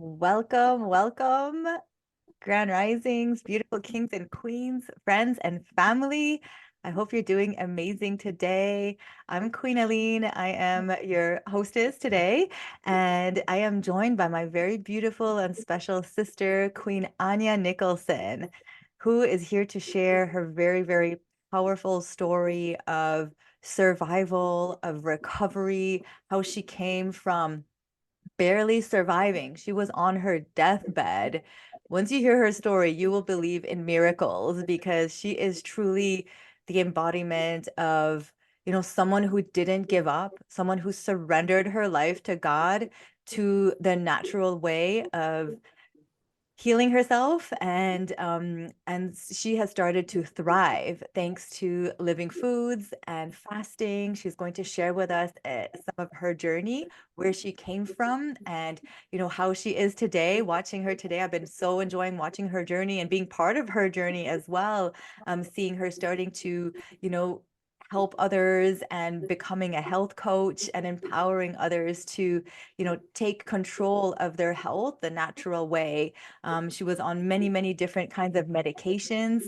Welcome, welcome, Grand Risings, beautiful kings and queens, friends and family. I hope you're doing amazing today. I'm Queen Aline. I am your hostess today, and I am joined by my very beautiful and special sister, Queen Anya Nicholson, who is here to share her very, very powerful story of survival, of recovery, how she came from barely surviving. She was on her deathbed. Once you hear her story, you will believe in miracles because she is truly the embodiment of, someone who didn't give up, someone who surrendered her life to God, to the natural way of healing herself, and she has started to thrive thanks to living foods and fasting. She's going to share with us some of her journey, where she came from, and how she is today. Watching her today, I've been so enjoying watching her journey and being part of her journey as well. Seeing her starting to help others and becoming a health coach and empowering others to take control of their health the natural way. She was on many, many different kinds of medications.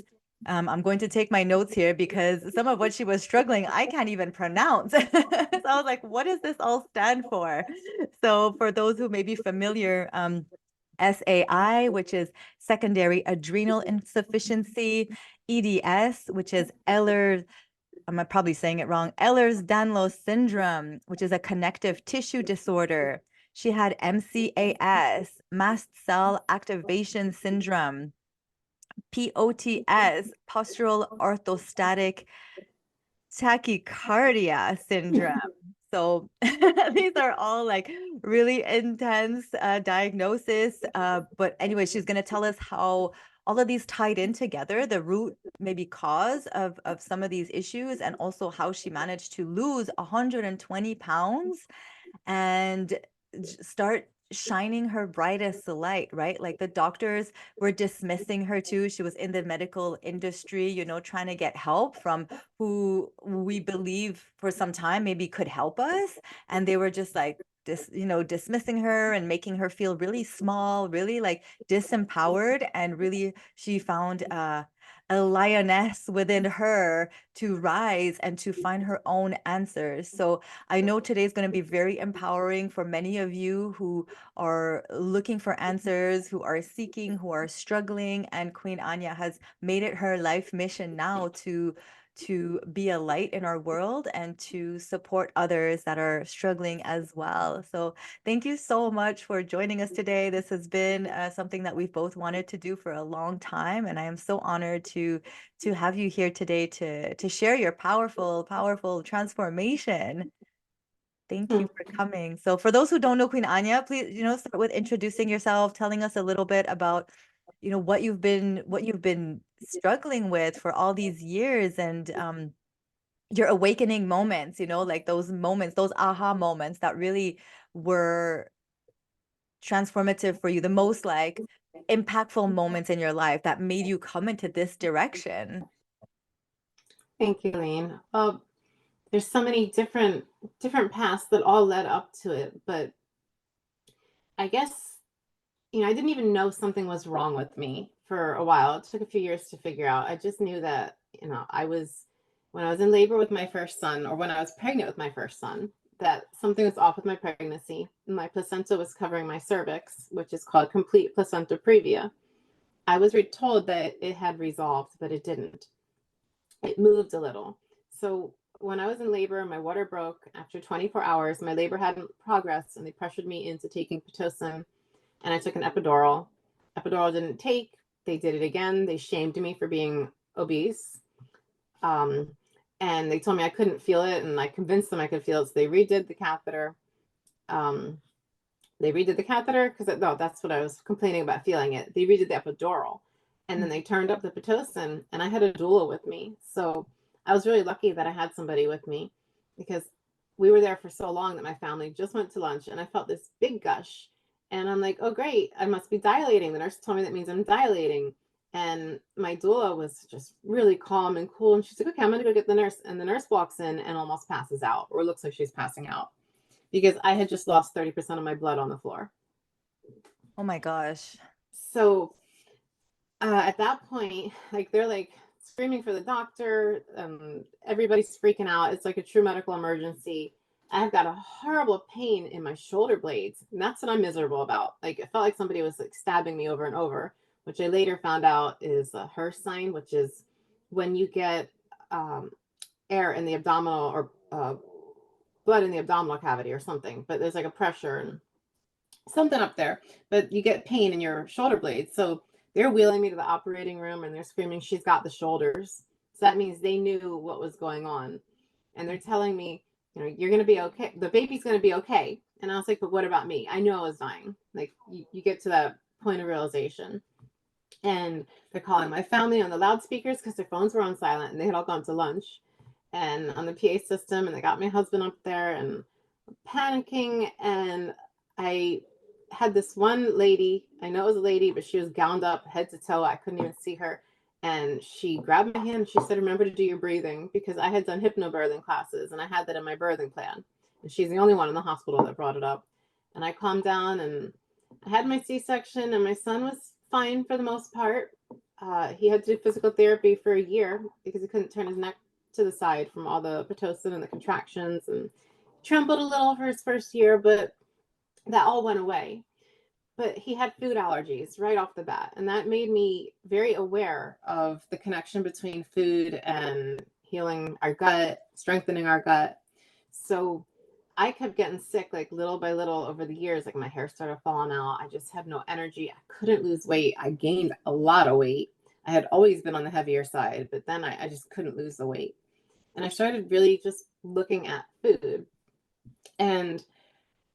I'm going to take my notes here because some of what she was struggling, I can't even pronounce. So I was like, what does this all stand for? So for those who may be familiar, SAI, which is secondary adrenal insufficiency, EDS, which is I'm probably saying it wrong, Ehlers-Danlos syndrome, which is a connective tissue disorder. She had MCAS, mast cell activation syndrome, POTS, postural orthostatic tachycardia syndrome. So these are all like really intense diagnosis. But anyway, she's going to tell us how all of these tied in together, the root maybe cause of some of these issues, and also how she managed to lose 120 pounds and start shining her brightest light, right? Like the doctors were dismissing her too. She was in the medical industry, trying to get help from who we believe for some time maybe could help us. And they were just like, dismissing her and making her feel really small, really like disempowered. And really, she found a lioness within her to rise and to find her own answers. So I know today is going to be very empowering for many of you who are looking for answers, who are seeking, who are struggling. And Queen Anya has made it her life mission now to be a light in our world and to support others that are struggling as well. So thank you so much for joining us today. This has been something that we've both wanted to do for a long time, and I am so honored to have you here today to share your powerful, powerful transformation. Thank you for coming. So for those who don't know Queen Anya, please, start with introducing yourself, telling us a little bit about, what you've been struggling with for all these years, and your awakening moments, like those moments, those aha moments that really were transformative for you, the most like impactful moments in your life that made you come into this direction. Thank you, Aline. There's so many different paths that all led up to it, but I guess I didn't even know something was wrong with me for a while. It took a few years to figure out. I just knew that I was when I was in labor with my first son, or when I was pregnant with my first son, that something was off with my pregnancy. My placenta was covering my cervix, which is called complete placenta previa. I was told that it had resolved, but it didn't. It moved a little. So when I was in labor, my water broke after 24 hours. My labor hadn't progressed, and they pressured me into taking Pitocin, and I took an epidural. Epidural didn't take. They did it again. They shamed me for being obese. And they told me I couldn't feel it, and I convinced them I could feel it. So they redid the catheter. Because no, that's what I was complaining about, feeling it. They redid the epidural, and then they turned up the Pitocin, and I had a doula with me. So I was really lucky that I had somebody with me, because we were there for so long that my family just went to lunch, and I felt this big gush, and I'm like, oh great, I must be dilating. The nurse told me that means I'm dilating. And my doula was just really calm and cool, and she's like, okay, I'm gonna go get the nurse. And the nurse walks in and almost passes out, or looks like she's passing out, because I had just lost 30% of my blood on the floor. Oh my gosh. So at that point, like they're like screaming for the doctor. Everybody's freaking out. It's like a true medical emergency. I've got a horrible pain in my shoulder blades, and that's what I'm miserable about. Like it felt like somebody was like stabbing me over and over, which I later found out is a Hirsch sign, which is when you get um, air in the abdominal or blood in the abdominal cavity or something. But there's like a pressure and something up there, but you get pain in your shoulder blades. So they're wheeling me to the operating room and they're screaming, she's got the shoulders. So that means they knew what was going on. And they're telling me, you know, you're going to be okay. The baby's going to be okay. And I was like, but what about me? I knew I was dying. Like you get to that point of realization. And they're calling my family on the loudspeakers because their phones were on silent and they had all gone to lunch and on the PA system. And they got my husband up there and panicking. And I had this one lady, I know it was a lady, but she was gowned up head to toe. I couldn't even see her. And she grabbed my hand and she said, remember to do your breathing, because I had done hypnobirthing classes and I had that in my birthing plan. And she's the only one in the hospital that brought it up. And I calmed down and I had my C-section and my son was fine for the most part. He had to do physical therapy for a year because he couldn't turn his neck to the side from all the Pitocin and the contractions, and trembled a little for his first year, but that all went away. But he had food allergies right off the bat. And that made me very aware of the connection between food and healing our gut, strengthening our gut. So I kept getting sick like little by little over the years. Like my hair started falling out. I just had no energy. I couldn't lose weight. I gained a lot of weight. I had always been on the heavier side, but then I just couldn't lose the weight. And I started really just looking at food. And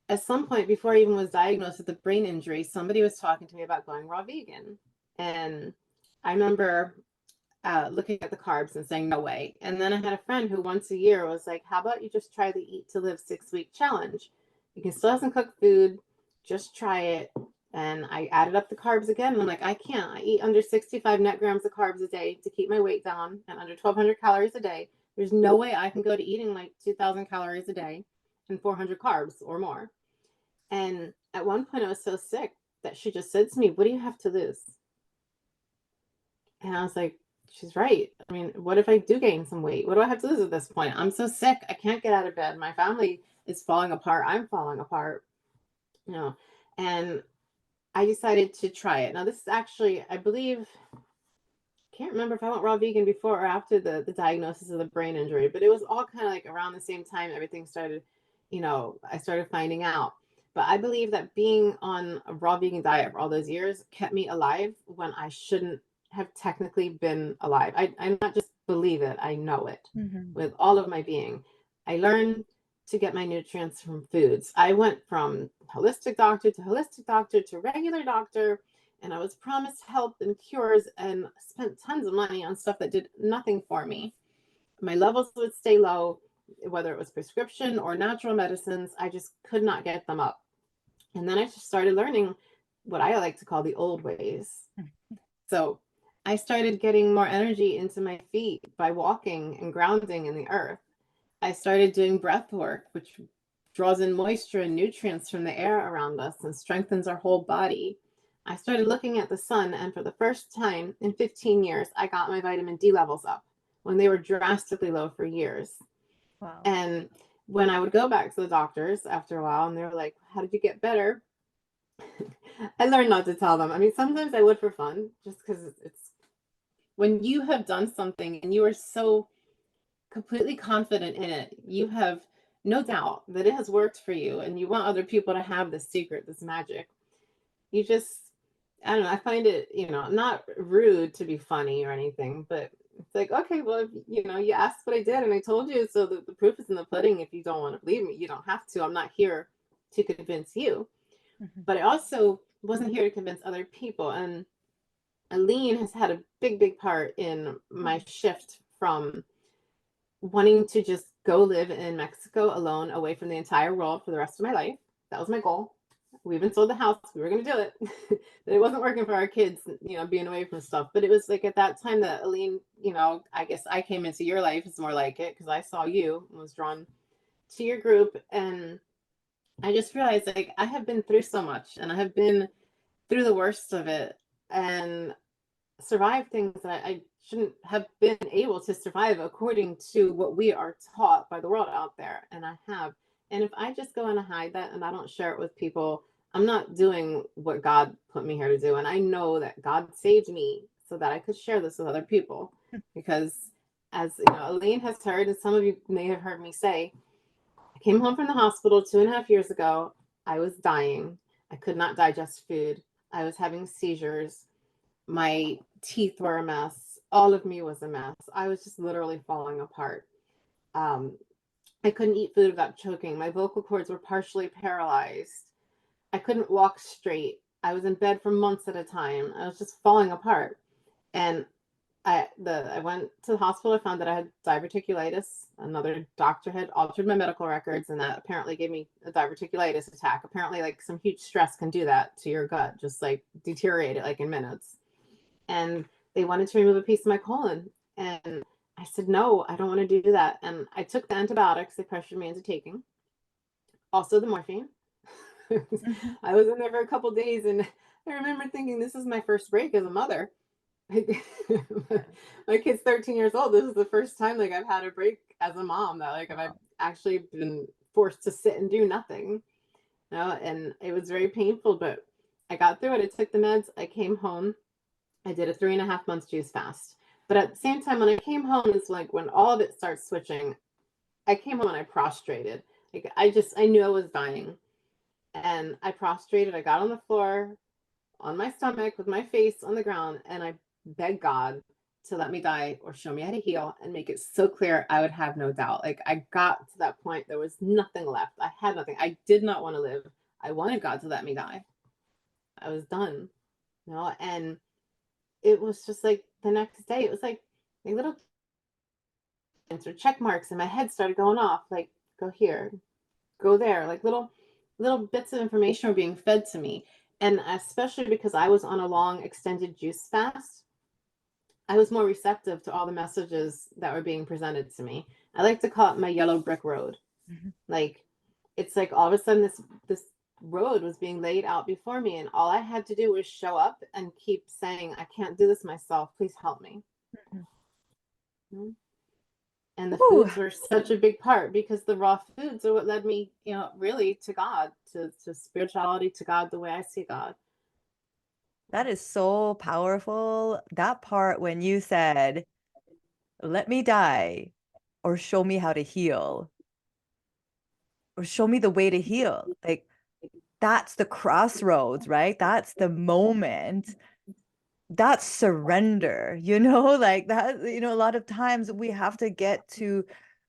at some point before I even was diagnosed with a brain injury, somebody was talking to me about going raw vegan. And I remember looking at the carbs and saying, no way. And then I had a friend who once a year was like, how about you just try the Eat to Live 6-week challenge? You can still have some cooked food, just try it. And I added up the carbs again. And I'm like, I can't. I eat under 65 net grams of carbs a day to keep my weight down and under 1,200 calories a day. There's no way I can go to eating like 2,000 calories a day and 400 carbs or more. And at one point, I was so sick that she just said to me, what do you have to lose? And I was like, she's right. I mean, what if I do gain some weight? What do I have to lose at this point? I'm so sick. I can't get out of bed. My family is falling apart. I'm falling apart, you know. And I decided to try it. Now, this is actually, I believe, can't remember if I went raw vegan before or after the diagnosis of the brain injury, but it was all kind of like around the same time everything started, you know, I started finding out. But I believe that being on a raw vegan diet for all those years kept me alive when I shouldn't have technically been alive. I not just believe it, I know it Mhm. with all of my being. I learned to get my nutrients from foods. I went from holistic doctor to regular doctor, and I was promised help and cures and spent tons of money on stuff that did nothing for me. My levels would stay low, whether it was prescription or natural medicines. I just could not get them up. And then I just started learning what I like to call the old ways. So I started getting more energy into my feet by walking and grounding in the earth. I started doing breath work, which draws in moisture and nutrients from the air around us and strengthens our whole body. I started looking at the sun, and for the first time in 15 years, I got my vitamin D levels up when they were drastically low for years. Wow. And when I would go back to the doctors after a while and they were like, how did you get better? I learned not to tell them. I mean, sometimes I would for fun, just because it's when you have done something and you are so completely confident in it, you have no doubt that it has worked for you and you want other people to have this secret, this magic. You just, I don't know, I find it, you know, not rude to be funny or anything, but it's like, okay, well, if, you know, you asked what I did and I told you, so the proof is in the pudding. If you don't want to believe me, you don't have to. I'm not here to convince you, Mhm. but I also wasn't here to convince other people. And Aline has had a big, big part in my shift from wanting to just go live in Mexico alone, away from the entire world for the rest of my life. That was my goal. We even sold the house. We were going to do it. But it wasn't working for our kids, you know, being away from stuff. But it was like at that time that Aline, you know, I guess I came into your life. It's more like it because I saw you and was drawn to your group. And I just realized like I have been through so much and I have been through the worst of it and survived things that I shouldn't have been able to survive according to what we are taught by the world out there. And I have. And if I just go and hide that and I don't share it with people, I'm not doing what God put me here to do. And I know that God saved me so that I could share this with other people. Because as you know, Aline has heard, and some of you may have heard me say, I came home from the hospital 2.5 years ago. I was dying. I could not digest food. I was having seizures. My teeth were a mess. All of me was a mess. I was just literally falling apart. Um, I couldn't eat food without choking. My vocal cords were partially paralyzed. I couldn't walk straight. I was in bed for months at a time. I was just falling apart. And I went to the hospital. I found that I had diverticulitis. Another doctor had altered my medical records, and that apparently gave me a diverticulitis attack. Apparently, like some huge stress can do that to your gut, just like deteriorate it like in minutes. And they wanted to remove a piece of my colon, and I said no, I don't want to do that. And I took the antibiotics they pressured me into taking, also the morphine. Mhm. I was in there for a couple days, and I remember thinking, this is my first break as a mother. My kid's 13 years old. This is the first time like I've had a break as a mom that like I've Wow. actually been forced to sit and do nothing. You know, and it was very painful, but I got through it. I took the meds. I came home. I did a 3.5 months juice fast. But at the same time, when I came home, it's like when all of it starts switching, I came home and I prostrated. Like I knew I was dying. And I prostrated. I got on the floor on my stomach with my face on the ground, and I begged God to let me die or show me how to heal and make it so clear I would have no doubt. Like I got to that point, there was nothing left. I had nothing. I did not want to live. I wanted God to let me die. I was done, you know, and it was just like the next day, it was like little or check marks, and my head started going off. Like, go here, go there. Like little bits of information were being fed to me, and especially because I was on a long extended juice fast, I was more receptive to all the messages that were being presented to me. I like to call it my yellow brick road. Mhm. Like it's like all of a sudden this road was being laid out before me, and all I had to do was show up and keep saying, I can't do this myself. Please help me. Mhm. Mm-hmm. And the Whew, foods were such a big part because the raw foods are what led me, you know, really to God, to spirituality, to God, the way I see God. that is so powerful. That part when you said, let me die or show me how to heal or show me the way to heal. Like that's the crossroads, right? That's the moment. That's surrender, like that, a lot of times we have to get to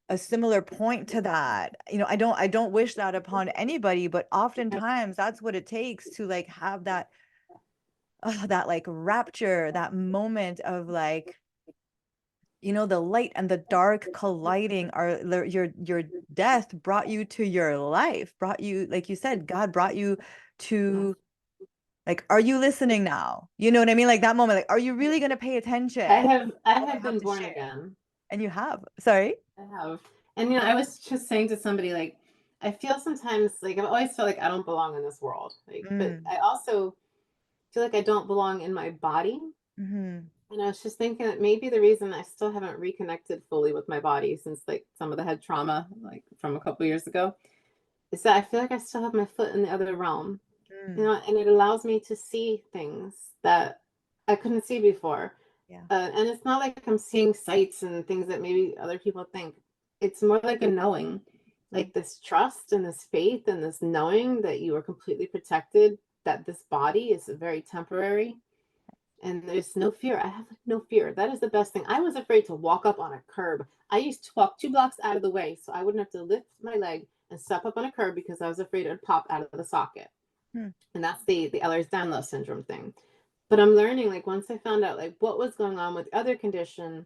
a similar point to that. I don't wish that upon anybody, but oftentimes that's what it takes to like have that like rapture, that moment of like, the light and the dark colliding are your death brought you to your life, brought you, like you said, God brought you to, like, are you listening now? You know what I mean? Like that moment, like, are you really going to pay attention I what I have have been to born share? again. And you have. Sorry. I have. And you know, I was just saying to somebody like I feel sometimes like I've always felt like I don't belong in this world. Like, but Mm, I also feel like I don't belong in my body. mm-hmm, And I was just thinking that maybe the reason I still haven't reconnected fully with my body since like some of the head trauma, like from a couple years ago, is that I feel like I still have my foot in the other realm, you mm, know, and it allows me to see things that I couldn't see before. yeah. And it's not like I'm seeing sights and things that maybe other people think. It's more like a knowing, Mm, like this trust and this faith and this knowing that you are completely protected, that this body is very temporary, and there's no fear. I have like no fear. That is the best thing. I was afraid to walk up on a curb. I used to walk 2 blocks out of the way so I wouldn't have to lift my leg and step up on a curb because I was afraid it would pop out of the socket. mm, And that's the Ehlers-Danlos syndrome thing. But I'm learning, like once I found out like what was going on with the other condition,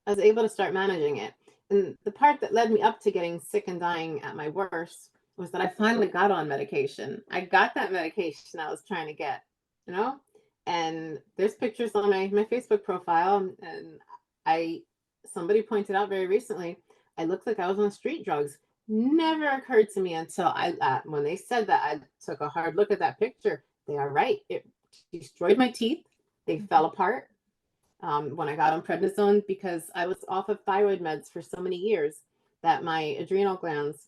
I was able to start managing it. And the part that led me up to getting sick and dying at my worst was that I finally got on medication. I got that medication I was trying to get, you know? And there's pictures on my Facebook profile, and I somebody pointed out very recently, I looked like I was on street drugs. Never occurred to me until I when they said that, I took a hard look at that picture. They are right. It destroyed my teeth. They fell apart when I got on prednisone because I was off of thyroid meds for so many years that my adrenal glands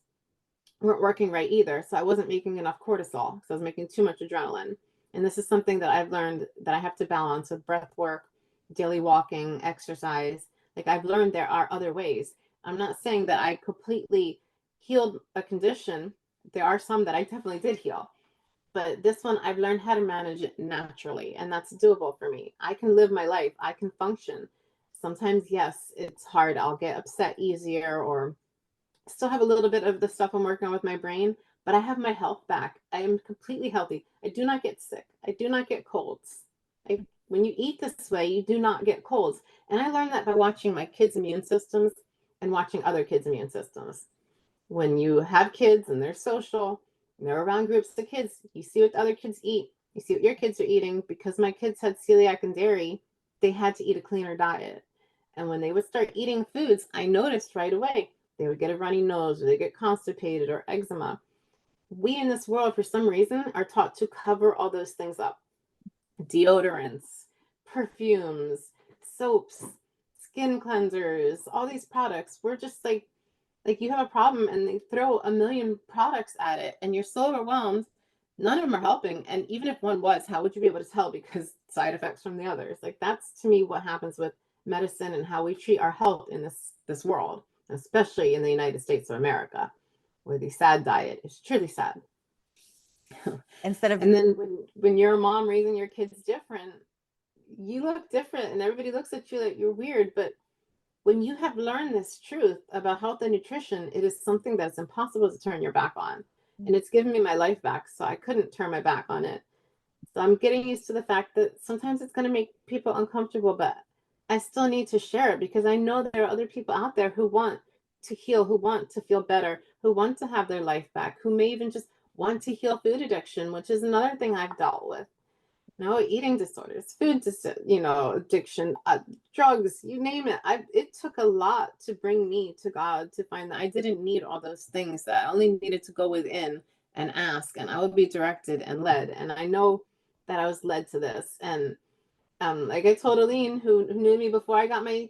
weren't working right either. So I wasn't making enough cortisol because I was making too much adrenaline. And this is something that I've learned that I have to balance with breath work, daily walking, exercise. Like I've learned there are other ways. I'm not saying that I completely healed a condition. There are some that I definitely did heal. But this one, I've learned how to manage it naturally, and that's doable for me. I can live my life. I can function. Sometimes, yes, it's hard. I'll get upset easier or still have a little bit of the stuff I'm working on with my brain, but I have my health back. I am completely healthy. I do not get sick. I do not get colds. When you eat this way, you do not get colds. And I learned that by watching my kids' immune systems and watching other kids' immune systems. When you have kids and they're social, and they're around groups of kids, you see what other kids eat. You see what your kids are eating. Because my kids had celiac and dairy, they had to eat a cleaner diet. And when they would start eating foods, I noticed right away they would get a runny nose or they get constipated or eczema. We in this world, for some reason, are taught to cover all those things up. Deodorants, perfumes, soaps, skin cleansers, all these products. We're just like you have a problem and they throw a million products at it and you're so overwhelmed. None of them are helping. And even if one was, how would you be able to tell because side effects from the others? Like that's to me what happens with medicine and how we treat our health in this world, especially in the United States of America, where the SAD diet is truly sad. Instead of And then when you're a mom raising your kids different, you look different and everybody looks at you like you're weird. But when you have learned this truth about health and nutrition, it is something that's impossible to turn your back on. And it's given me my life back, so I couldn't turn my back on it. So I'm getting used to the fact that sometimes it's going to make people uncomfortable, but I still need to share it because I know there are other people out there who want to heal, who want to feel better, who want to have their life back, who may even just want to heal food addiction, which is another thing I've dealt with. No, eating disorders, addiction, drugs, you name it. It took a lot to bring me to God to find that I didn't need all those things, that I only needed to go within and ask, and I would be directed and led. And I know that I was led to this. And like I told Aline, who knew me before I got my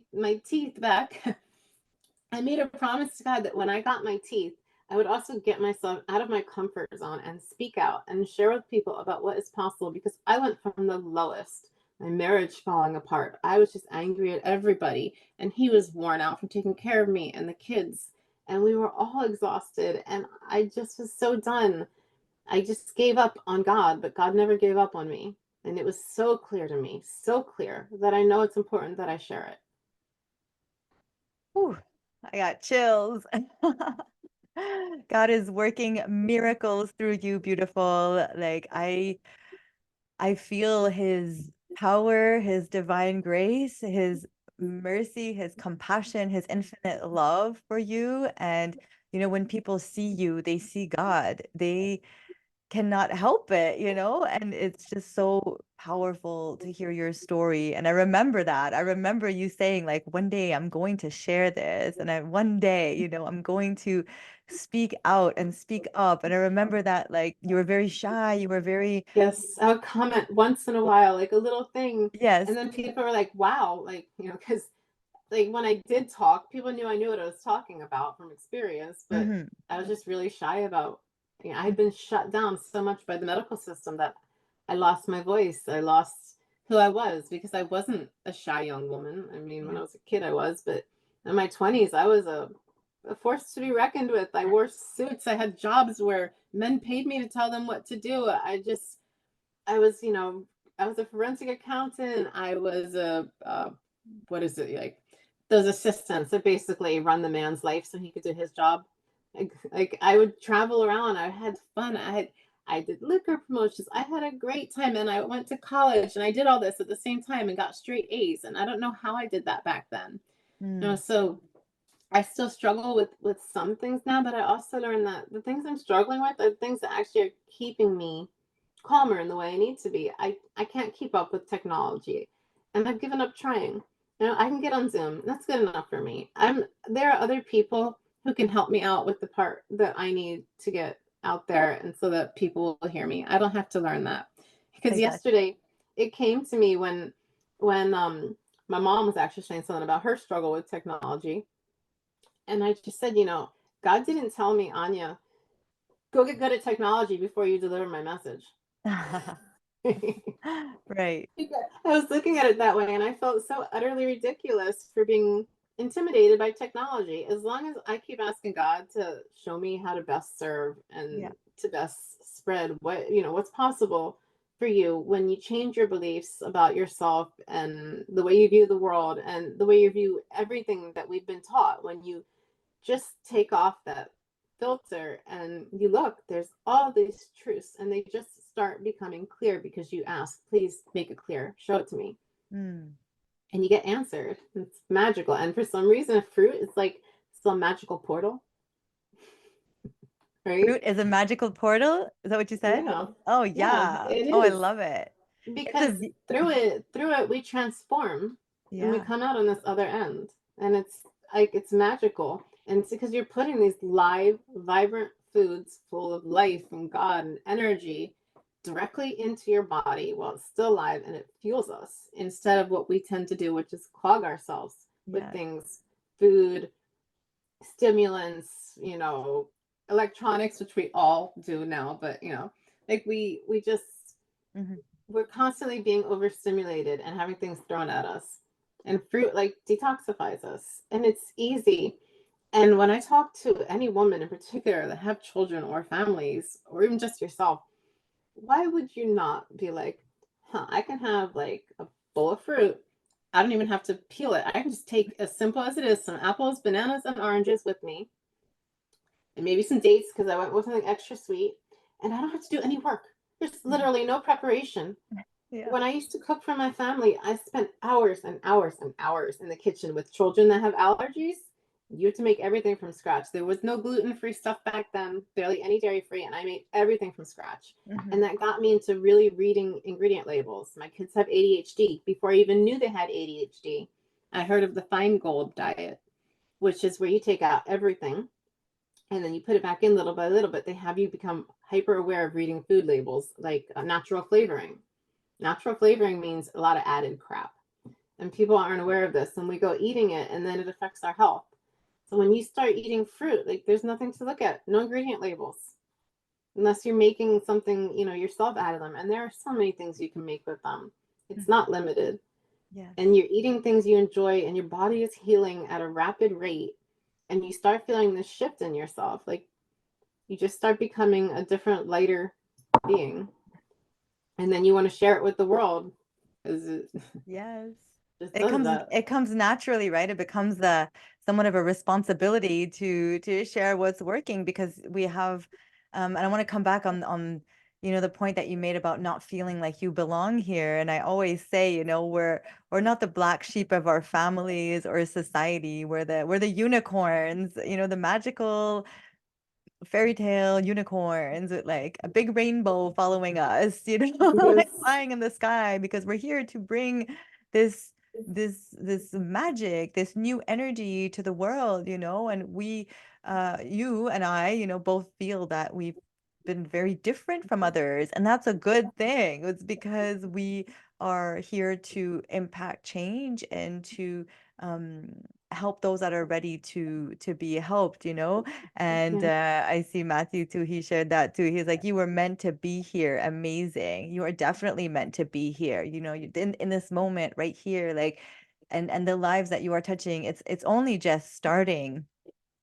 teeth back, I made a promise to God that when I got my teeth, I would also get myself out of my comfort zone and speak out and share with people about what is possible because I went from the lowest, my marriage falling apart. I was just angry at everybody, and he was worn out from taking care of me and the kids. And we were all exhausted, and I just was so done. I just gave up on God, but God never gave up on me. And it was so clear to me, so clear that I know it's important that I share it. Whew, I got chills. God is working miracles through you, beautiful. Like I feel his power, his divine grace, his mercy, his compassion, his infinite love for you. And when people see you, they see God. They cannot help it, and it's just so powerful to hear your story. And I remember that. I remember you saying like one day I'm going to share this and one day, I'm going to speak out and speak up. And I remember that like you were very shy, you were very Yes, I would comment once in a while, like a little thing. yes. And then people were like, wow, like, because like when I did talk, people knew I knew what I was talking about from experience, but Hmm. I was just really shy about, I had been shut down so much by the medical system that I lost my voice. I lost who I was because I wasn't a shy young woman. I mean, when Yeah. I was a kid, I was, but in my 20s, I was a force to be reckoned with. I wore suits. I had jobs where men paid me to tell them what to do. I was, I was a forensic accountant. I was what is it like? Those assistants that basically run the man's life so he could do his job. Like I would travel around. I had fun. I did liquor promotions. I had a great time, and I went to college, and I did all this at the same time and got straight A's. And I don't know how I did that back then. Mm. So I still struggle with some things now, but I also learned that the things I'm struggling with are the things that actually are keeping me calmer in the way I need to be. I can't keep up with technology, and I've given up trying. I can get on Zoom. That's good enough for me. There are other people who can help me out with the part that I need to get out there and so that people will hear me. I don't have to learn that. because I got yesterday it came to me when my mom was actually saying something about her struggle with technology, and I just said, God didn't tell me, Anya, go get good at technology before you deliver my message. you. Right. I was looking at it that way, and I felt so utterly ridiculous for being intimidated by technology. As long as I keep asking God to show me how to best serve Yeah. and to best spread what's possible for you when you change your beliefs about yourself and the way you view the world and the way you view everything that we've been taught, when you just take off that filter and you look, there's all these truths and they just start becoming clear because you ask, please make it clear, show it to me. Mm. And you get answered. It's magical. And for some reason, fruit is like some magical portal, right? Fruit is a magical portal. Is that what you said? Yeah. Oh, Yeah, yeah. it Oh, I is. love it. It's a, Because through it we transform and we yeah. come out on this other end. And it's like it's magical. And it's because you're putting these live, vibrant foods full of life and God and energy directly into your body while it's still alive, and it fuels us instead of what we tend to do, which is clog ourselves with Yeah. things, food, stimulants, electronics, which we all do now, but like we just Hmm. we're constantly being overstimulated and having things thrown at us. And fruit like detoxifies us, and it's easy. And when I talk to any woman in particular that have children or families, or even just yourself, why would you not be like, I can have like a bowl of fruit. I don't even have to peel it. I can just take, as simple as it is, some apples, bananas, and oranges with me, and maybe some dates because I went with something extra sweet, and I don't have to do any work. There's literally no preparation. Yeah. When I used to cook for my family, I spent hours and hours and hours in the kitchen with children that have allergies. You had to make everything from scratch. There was no gluten-free stuff back then, barely any dairy-free, and I made everything from scratch. Hmm. And that got me into really reading ingredient labels. My kids have ADHD. Before I even knew they had ADHD, I heard of the Fine Gold diet, which is where you take out everything and then you put it back in little by little, but they have you become hyper aware of reading food labels like natural flavoring. Natural flavoring means a lot of added crap, and people aren't aware of this, and we go eating it, and then it affects our health. So when you start eating fruit, like there's nothing to look at, no ingredient labels, unless you're making something, yourself out of them. And there are so many things you can make with them. It's Hmm. not limited. Yes. And you're eating things you enjoy, and your body is healing at a rapid rate. And you start feeling this shift in yourself. Like you just start becoming a different, lighter being. And then you want to share it with the world. Because it Yes. just It does comes that. it comes naturally, right? It becomes the somewhat of a responsibility to share what's working because we have and I want to come back on the point that you made about not feeling like you belong here. And I always say, we're not the black sheep of our families or society. We're the unicorns, the magical fairy tale unicorns with like a big rainbow following us, like Yes. flying in the sky because we're here to bring this this magic, this new energy to the world, and you and I, both feel that we've been very different from others, and that's a good thing. It's because we are here to impact change and to um help those that are ready to be helped, and Yeah. I see Matthew too. He shared that too. He's like, you were meant to be here. Amazing. You are definitely meant to be here. You in this moment right here, like, and the lives that you are touching. It's only just starting.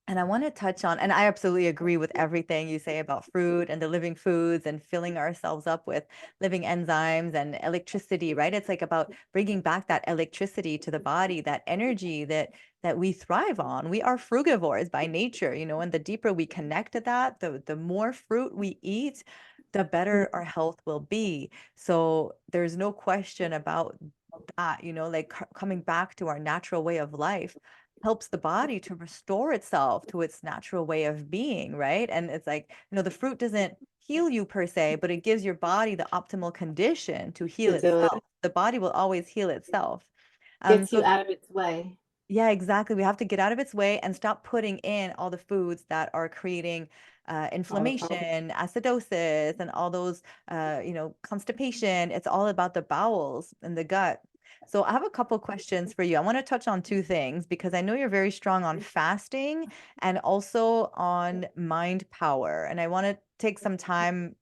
And I want to touch on, and I absolutely agree with everything you say about fruit and the living foods and filling ourselves up with living enzymes and electricity, right? It's like about bringing back that electricity to the body, that energy that we thrive on. We are frugivores by nature, and the deeper we connect to that, the more fruit we eat, the better our health will be. So there's no question about that, like coming back to our natural way of life helps the body to restore itself to its natural way of being, right? And it's like, the fruit doesn't heal you per se, but it gives your body the optimal condition to heal To do itself. it. The body will always heal itself. Gets you So out of its way. yeah, exactly. We have to get out of its way and stop putting in all the foods that are creating inflammation, acidosis, and all those, constipation. It's all about the bowels and the gut. So I have a couple questions for you. I want to touch on two things because I know you're very strong on fasting and also on mind power. And I want to take some time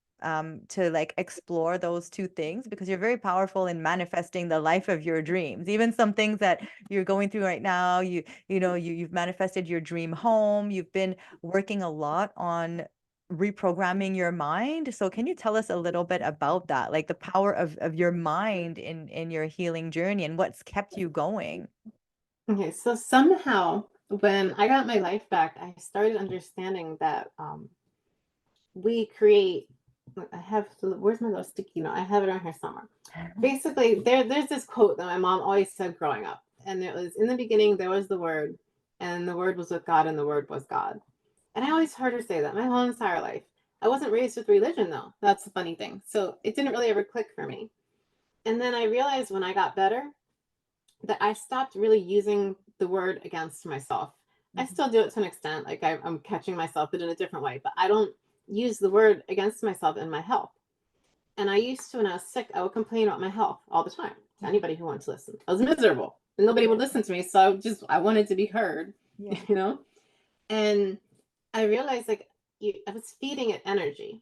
to like explore those two things because you're very powerful in manifesting the life of your dreams. Even some things that you're going through right now, you've manifested your dream home. You've been working a lot on reprogramming your mind. So can you tell us a little bit about that, like the power of your mind in your healing journey and what's kept you going? Okay, so somehow when I got my life back, I started understanding that we create. I have where's my little sticky note? I have it around here somewhere. Basically, there's this quote that my mom always said growing up, and it was, in the beginning there was the word, and the word was with God, and the word was God. And I always heard her say that my whole entire life. I wasn't raised with religion though. That's the funny thing. So it didn't really ever click for me. And then I realized when I got better that I stopped really using the word against myself. I still do it to an extent, like I'm catching myself, but in a different way. But I don't use the word against myself in my health. And I used to, when I was sick, I would complain about my health all the time to anybody who wanted to listen. I was miserable and nobody would listen to me. So I wanted to be heard, Yeah. you know? And I realized like I was feeding it energy.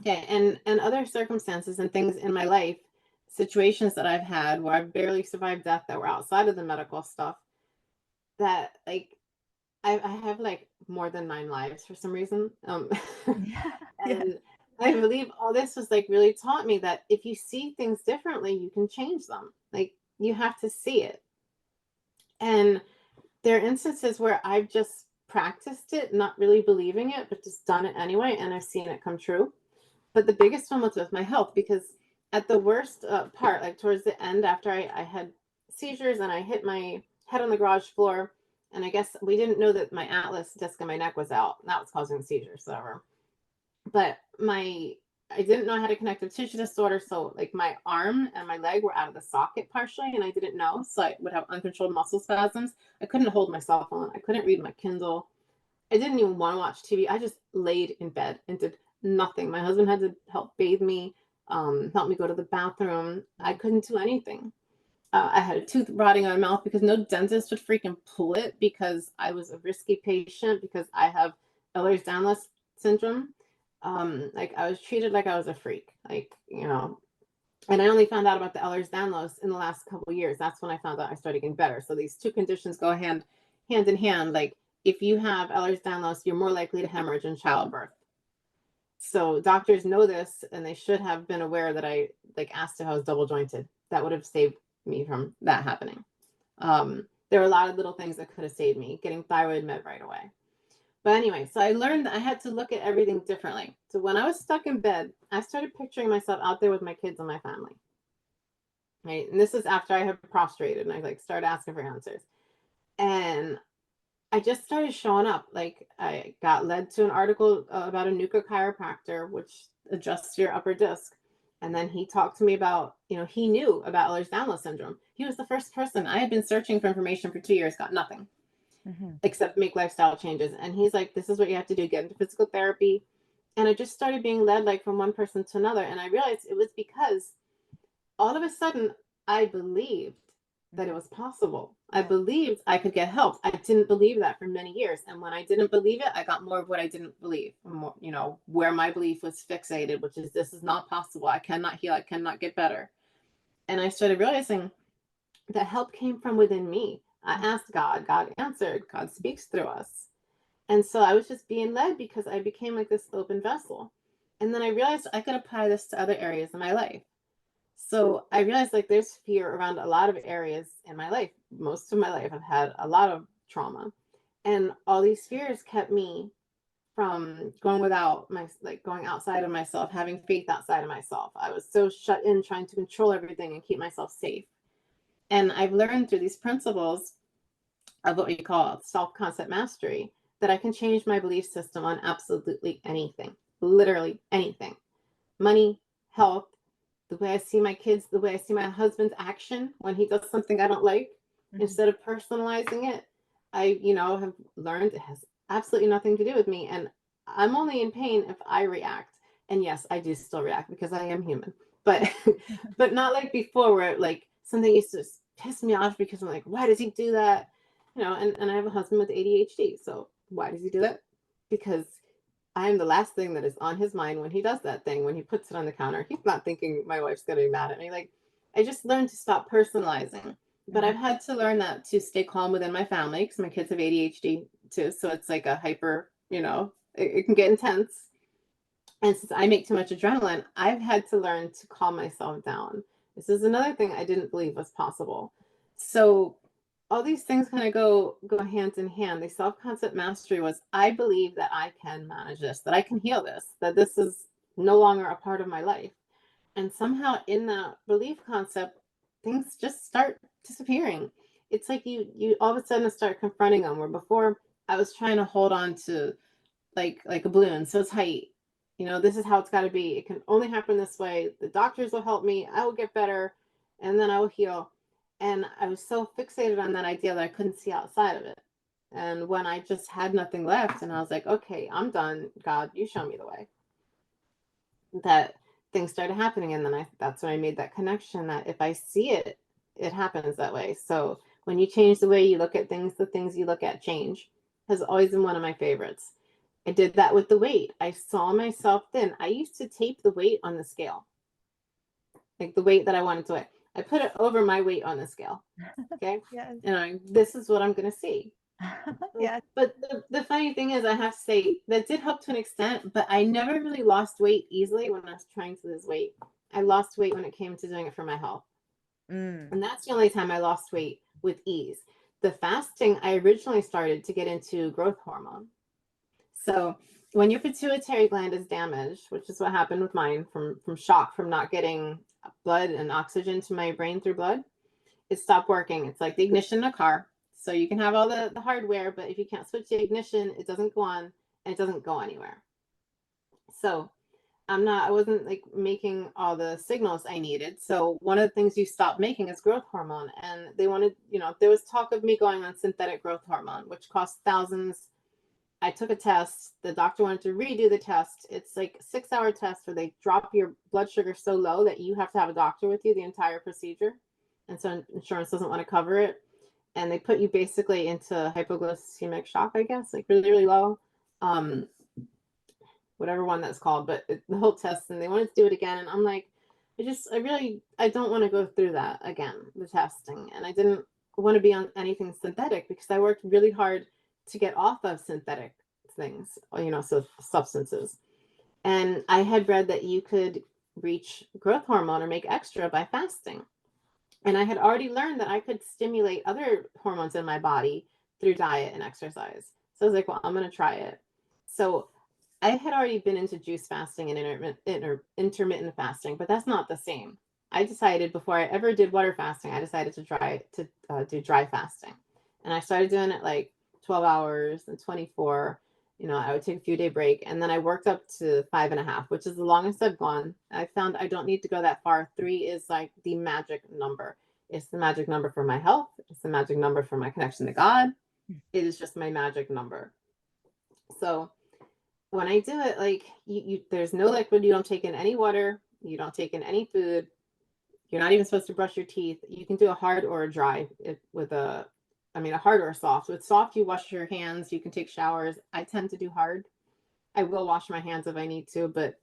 Okay. And other circumstances and things in my life, situations that I've had where I've barely survived death that were outside of the medical stuff, that like I have like more than 9 lives for some reason. Yeah. Yeah. And I believe all this was like really taught me that if you see things differently, you can change them. Like you have to see it. And there are instances where I've just practiced it, not really believing it, but just done it anyway. And I've seen it come true. But the biggest one was with my health, because at the worst part, like towards the end, after I had seizures and I hit my head on the garage floor, and I guess we didn't know that my atlas disc in my neck was out. And that was causing the seizures, whatever. But I didn't know I had a connective tissue disorder, so like my arm and my leg were out of the socket partially, and I didn't know, so I would have uncontrolled muscle spasms. I couldn't hold my cell phone. I couldn't read my Kindle. I didn't even want to watch TV. I just laid in bed and did nothing. My husband had to help bathe me, help me go to the bathroom. I couldn't do anything. I had a tooth rotting out of my mouth because no dentist would freaking pull it, because I was a risky patient because I have Ehlers-Danlos syndrome. Like I was treated like I was a freak, like, and I only found out about the Ehlers-Danlos in the last couple of years. That's when I found out I started getting better. So these two conditions go hand in hand. Like if you have Ehlers-Danlos, you're more likely to hemorrhage in childbirth. So doctors know this, and they should have been aware that I like asked if I was double jointed. That would have saved me from that happening. There were a lot of little things that could have saved me, getting thyroid med right away. But anyway, so I learned that I had to look at everything differently. So when I was stuck in bed, I started picturing myself out there with my kids and my family. Right. And this is after I had prostrated and I like started asking for answers. And I just started showing up. Like I got led to an article about a nuclear chiropractor, which adjusts your upper disc. And then he talked to me about, he knew about Ehlers-Danlos syndrome. He was the first person. I had been searching for information for 2 years, got nothing. Except make lifestyle changes. And he's like, this is what you have to do, get into physical therapy. And I just started being led like from one person to another. And I realized it was because all of a sudden I believed that it was possible. I believed I could get help. I didn't believe that for many years. And when I didn't believe it, I got more of what I didn't believe, more, where my belief was fixated, which is this is not possible. I cannot heal. I cannot get better. And I started realizing that help came from within me. I asked God, God answered, God speaks through us. And so I was just being led because I became like this open vessel. And then I realized I could apply this to other areas in my life. So I realized like there's fear around a lot of areas in my life. Most of my life, I've had a lot of trauma. And all these fears kept me from going outside of myself, having faith outside of myself. I was so shut in trying to control everything and keep myself safe. And I've learned through these principles of what we call self-concept mastery that I can change my belief system on absolutely anything, literally anything. Money, health, the way I see my kids, the way I see my husband's action when he does something I don't like, instead of personalizing it, I, have learned it has absolutely nothing to do with me. And I'm only in pain if I react. And yes, I do still react because I am human. But but not like before where like something used to piss me off because I'm like, why does he do that? And I have a husband with ADHD. So why does he do that? Because I am the last thing that is on his mind when he does that thing, when he puts it on the counter. He's not thinking my wife's gonna be mad at me. Like, I just learned to stop personalizing. But Mhm. I've had to learn that to stay calm within my family because my kids have ADHD too. So it's like a hyper, it can get intense. And since I make too much adrenaline, I've had to learn to calm myself down. This is another thing I didn't believe was possible. So all these things kind of go hand in hand. The self-concept mastery was I believe that I can manage this, that I can heal this, that this is no longer a part of my life. And somehow in that belief concept, things just start disappearing. It's like you all of a sudden start confronting them where before I was trying to hold on to like a balloon so tight. This is how it's got to be. It can only happen this way. The doctors will help me. I will get better, and then I will heal. And I was so fixated on that idea that I couldn't see outside of it. And when I just had nothing left, and I was like, okay, I'm done. God, you show me the way. That things started happening, and then that's when I made that connection that if I see it, it happens that way. So when you change the way you look at things, the things you look at change. Has always been one of my favorites. I did that with the weight. I saw myself thin. I used to tape the weight on the scale, like the weight that I wanted to weigh. I put it over my weight on the scale. Okay. Yes. This is what I'm going to see. Yes. But the funny thing is, I have to say that did help to an extent, but I never really lost weight easily when I was trying to lose weight. I lost weight when it came to doing it for my health. Mm. And that's the only time I lost weight with ease. The fasting, I originally started to get into growth hormone. So when your pituitary gland is damaged, which is what happened with mine from shock from not getting blood and oxygen to my brain through blood, it stopped working. It's like the ignition in a car. So you can have all the hardware, but if you can't switch the ignition, it doesn't go on and it doesn't go anywhere. So I wasn't like making all the signals I needed. So one of the things you stop making is growth hormone. And they wanted, there was talk of me going on synthetic growth hormone, which costs thousands. I took a test. The doctor wanted to redo the test. It's like a 6-hour test where they drop your blood sugar so low that you have to have a doctor with you the entire procedure. And so insurance doesn't want to cover it. And they put you basically into hypoglycemic shock, I guess, like really, really low. Whatever one that's called, but the whole test, and they wanted to do it again. And I'm like, I don't want to go through that again, the testing. And I didn't want to be on anything synthetic because I worked really hard to get off of synthetic things, so substances. And I had read that you could reach growth hormone or make extra by fasting. And I had already learned that I could stimulate other hormones in my body through diet and exercise. So I was like, well, I'm going to try it. So I had already been into juice fasting and intermittent fasting, but that's not the same. I decided before I ever did water fasting, I decided to do dry fasting, and I started doing it like 12 hours and 24. I would take a few day break, and then I worked up to 5.5, which is the longest I've gone. I found I don't need to go that far. 3 is like the magic number. It's the magic number for my health. It's the magic number for my connection to God. It is just my magic number. So when I do it, like there's no liquid, you don't take in any water, you don't take in any food, you're not even supposed to brush your teeth. You can do a hard or a dry with a hard or a soft. With soft, you wash your hands, you can take showers. I tend to do hard. I will wash my hands if I need to, but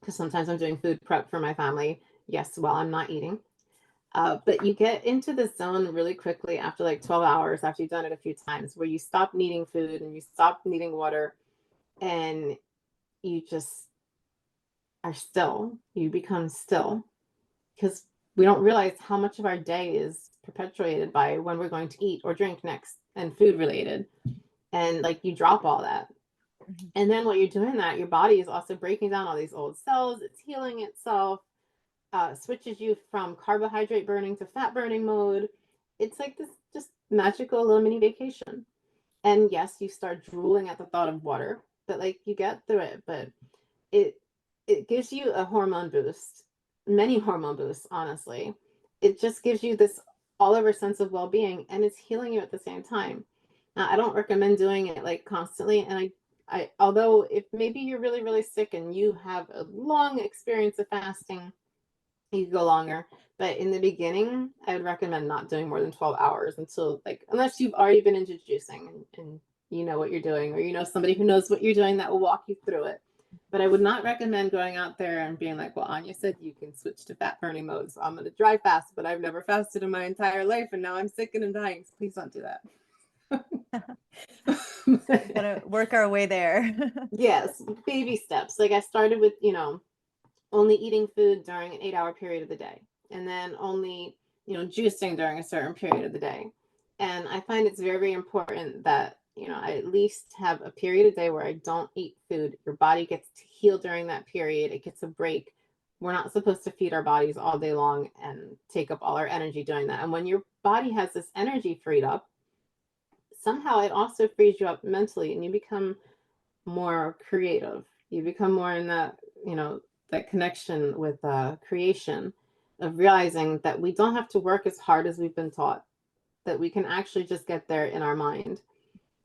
because sometimes I'm doing food prep for my family. Yes, while I'm not eating. But you get into the zone really quickly after like 12 hours, after you've done it a few times, where you stop needing food and you stop needing water, and you just are still. You become still because we don't realize how much of our day is perpetuated by when we're going to eat or drink next and food related. And like you drop all that. Mhm. And then while you're doing that, your body is also breaking down all these old cells. It's healing itself, switches you from carbohydrate burning to fat burning mode. It's like this just magical little mini vacation. And yes, you start drooling at the thought of water, but like you get through it. But it it gives you a hormone boost, many hormone boosts, honestly. It just gives you this all over sense of well-being, and it's healing you at the same time. Now, I don't recommend doing it like constantly, and although if maybe you're really, really sick and you have a long experience of fasting, you could go longer. But in the beginning, I would recommend not doing more than 12 hours until, like, unless you've already been into juicing and you know what you're doing, or you know somebody who knows what you're doing that will walk you through it. But I would not recommend going out there and being like, well, Anya said you can switch to fat burning mode, so I'm going to dry fast, but I've never fasted in my entire life and now I'm sick and I'm dying. So please don't do that. Gotta work our way there. Yes, baby steps. Like I started with, only eating food during an 8-hour period of the day, and then only, juicing during a certain period of the day. And I find it's very, very important that, I at least have a period a day where I don't eat food. Your body gets to heal during that period. It gets a break. We're not supposed to feed our bodies all day long and take up all our energy doing that. And when your body has this energy freed up, somehow it also frees you up mentally and you become more creative. You become more in that, that connection with creation, of realizing that we don't have to work as hard as we've been taught, that we can actually just get there in our mind.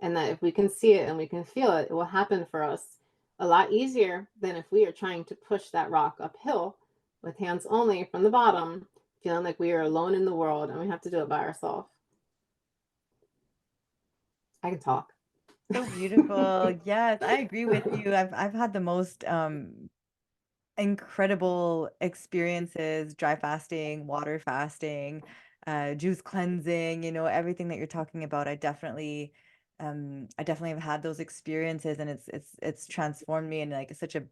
And that if we can see it and we can feel it, it will happen for us a lot easier than if we are trying to push that rock uphill with hands only from the bottom, feeling like we are alone in the world and we have to do it by ourselves. I can talk. So beautiful. Yes, I agree with you. I've had the most incredible experiences, dry fasting, water fasting, juice cleansing, everything that you're talking about. I definitely have had those experiences, and it's transformed me in like such an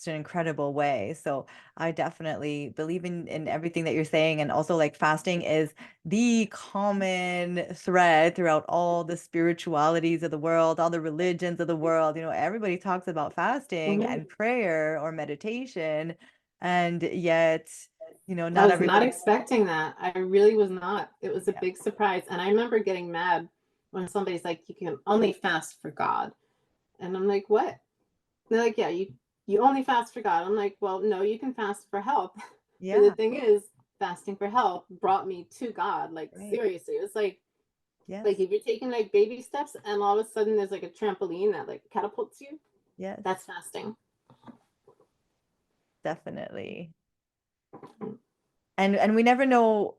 incredible way. So I definitely believe in everything that you're saying. And also, like, fasting is the common thread throughout all the spiritualities of the world, all the religions of the world. Everybody talks about fasting Mhm. and prayer or meditation. And yet, I not was not everybody. expecting that. I really was not. It was a Yeah. big surprise. And I remember getting mad when somebody's like, you can only fast for God. And I'm like, what? They're like, yeah, you only fast for God. I'm like, well, no, you can fast for health. But the Yeah. thing is, fasting for health brought me to God. Like, Right. seriously, it was like Yes. if you're taking like baby steps and all of a sudden there's like a trampoline that like catapults you, Yes. that's fasting. Definitely. And we never know.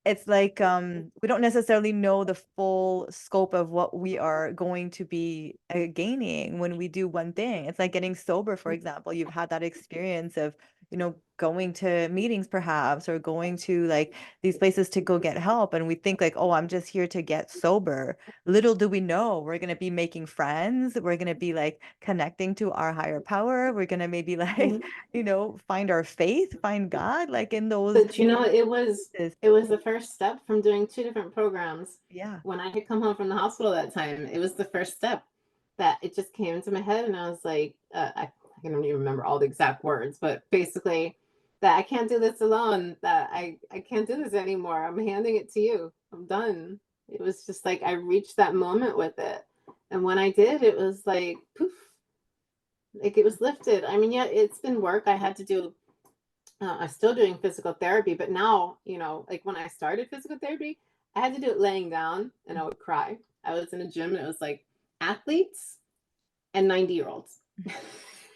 It's like we don't necessarily know the full scope of what we are going to be gaining when we do one thing. It's like getting sober, for example. You've had that experience of, going to meetings perhaps, or going to like these places to go get help, and we think like, oh, I'm just here to get sober. Little do we know, we're going to be making friends, we're going to be like connecting to our higher power, we're going to maybe like, Mhm. find our faith, find God, like in those But places. it was the first step from doing two different programs. Yeah. When I had come home from the hospital that time, it was the first step that it just came into my head, and I was like, I don't even remember all the exact words, but basically that I can't do this alone. That I can't do this anymore. I'm handing it to you. I'm done. It was just like I reached that moment with it, and when I did, it was like poof, like it was lifted. I mean, yeah, it's been work. I had to do I'm still doing physical therapy, but now, like when I started physical therapy, I had to do it laying down and I would cry. I was in a gym and it was like athletes and 90-year-olds.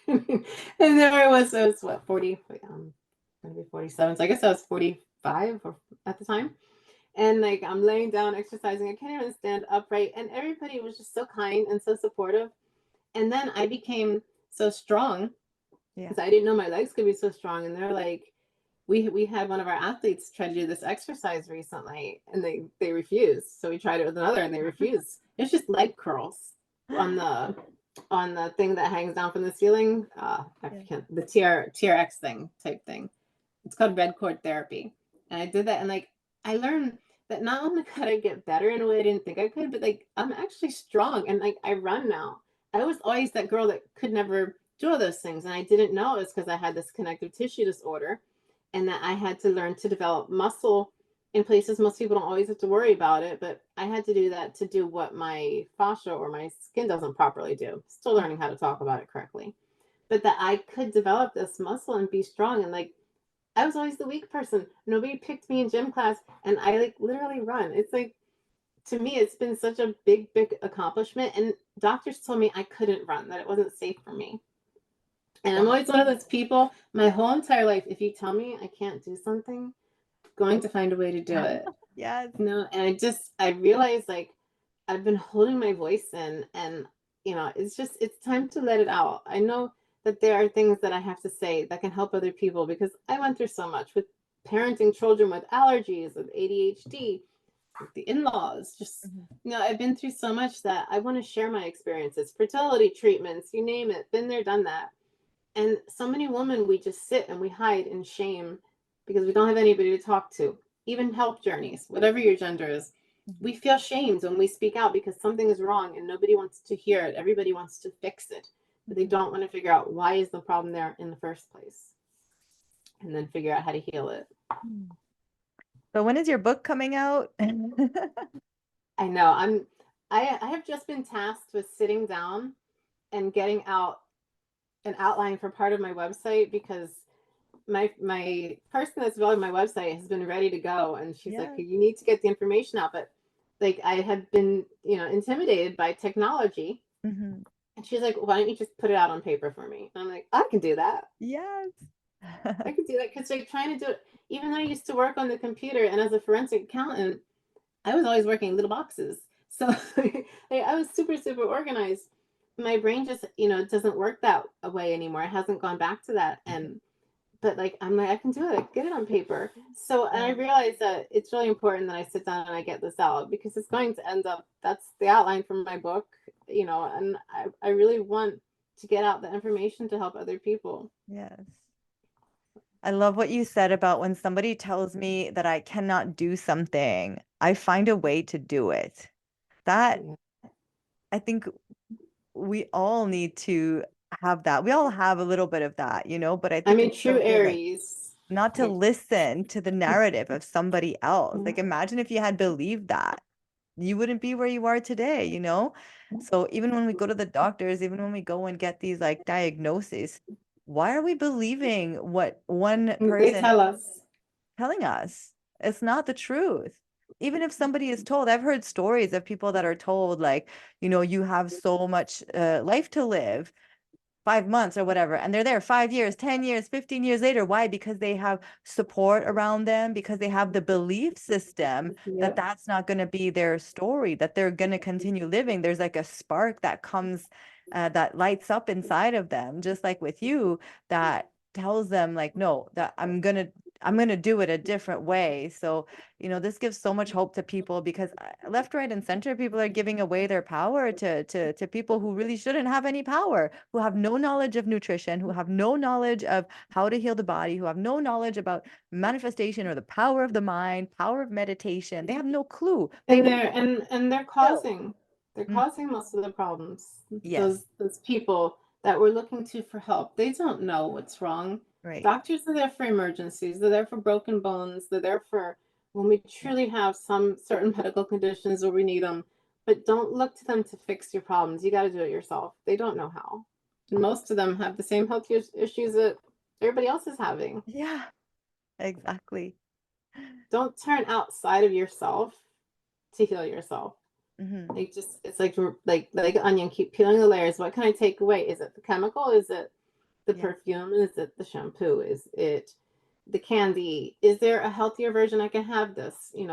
And there I was what, 40, gonna be 47. So I guess I was 45 or, at the time. And like I'm laying down, exercising. I can't even stand upright. And everybody was just so kind and so supportive. And then I became so strong Yeah. because I didn't know my legs could be so strong. And they're like, we had one of our athletes try to do this exercise recently and they refused. So we tried it with another and they refused. It's just leg curls on the thing that hangs down from the ceiling. I Yeah. can't, the TRX thing type thing. It's called red cord therapy. And I did that and like I learned that not only could I get better in a way I didn't think I could, but like I'm actually strong and like I run now. I was always that girl that could never do all those things. And I didn't know it was because I had this connective tissue disorder and that I had to learn to develop muscle in places most people don't always have to worry about it, but I had to do that to do what my fascia or my skin doesn't properly do. Still learning how to talk about it correctly. But that I could develop this muscle and be strong and like I was always the weak person. Nobody picked me in gym class and I like literally run. It's like to me, it's been such a big, big accomplishment. And doctors told me I couldn't run, that it wasn't safe for me. And I'm Wow. always one of those people, my whole entire life, if you tell me I can't do something, I'm going to find a way to do it. Yes. No, and I realized like I've been holding my voice in, and it's time to let it out. I know that there are things that I have to say that can help other people, because I went through so much with parenting children with allergies, with ADHD, with the in-laws, just Mhm. I've been through so much that I want to share my experiences, fertility treatments, you name it, been there, done that. And so many women, we just sit and we hide in shame because we don't have anybody to talk to. Even help journeys, whatever your gender is, Mhm. we feel shamed when we speak out because something is wrong and nobody wants to hear it. Everybody wants to fix it, but they Mhm. don't want to figure out why is the problem there in the first place, and then figure out how to heal it. Mhm. So when is your book coming out? I know I have just been tasked with sitting down and getting out an outline for part of my website, because my person that's building my website has been ready to go, and she's like, Yes. you need to get the information out, but like I have been intimidated by technology, Mhm. and she's like, why don't you just put it out on paper for me? And I'm like, I can do that. Yes. I can do that, because like trying to do it, even though I used to work on the computer and as a forensic accountant, I was always working in little boxes. So I was super, super organized. My brain just, doesn't work that way anymore. It hasn't gone back to that. But like, I'm like, I can do it. Get it on paper. So, and I Yeah. realized that it's really important that I sit down and I get this out, because it's going to end up, that's the outline for my book, and I really want to get out the information to help other people. Yes. I love what you said about when somebody tells me that I cannot do something, I find a way to do it. That Yeah. I think we all need to have that. We all have a little bit of that, but I I'm think a it's so true good, like, Aries. not to listen to the narrative of somebody else. Like, imagine if you had believed that, you wouldn't be where you are today? So even when we go to the doctors, even when we go and get these like diagnoses, why are we believing what one They person tell us. telling us? It's not the truth. Even if somebody is told, I've heard stories of people that are told, like, you have so much life to live, 5 months or whatever, and they're there 5 years, 10 years, 15 years later. Why? Because they have support around them, because they have the belief system that Yep. that's not going to be their story, that they're going to continue living. There's like a spark that comes, that lights up inside of them, just like with you, that tells them like, no, that I'm gonna do it a different way. So, this gives so much hope to people, because left, right, and center, people are giving away their power to people who really shouldn't have any power, who have no knowledge of nutrition, who have no knowledge of how to heal the body, who have no knowledge about manifestation or the power of the mind, power of meditation. They have no clue. They And they're will. Mm, causing most of the problems. yes, Those people that we're looking to for help, they don't know what's wrong. right. Doctors are there for emergencies. They're there for broken bones. They're there for when we truly have some certain medical conditions where we need them. But don't look to them to fix your problems. You got to do it yourself. They don't know how. And most of them have the same health issues that everybody else is having. Yeah, exactly. Don't turn outside of yourself to heal yourself. Hmm. Like, just it's like onion, keep peeling the layers. What can I take away? Is it the chemical? Is it the Yeah. perfume? Is it the shampoo? Is it the candy? Is there a healthier version I can have of this? You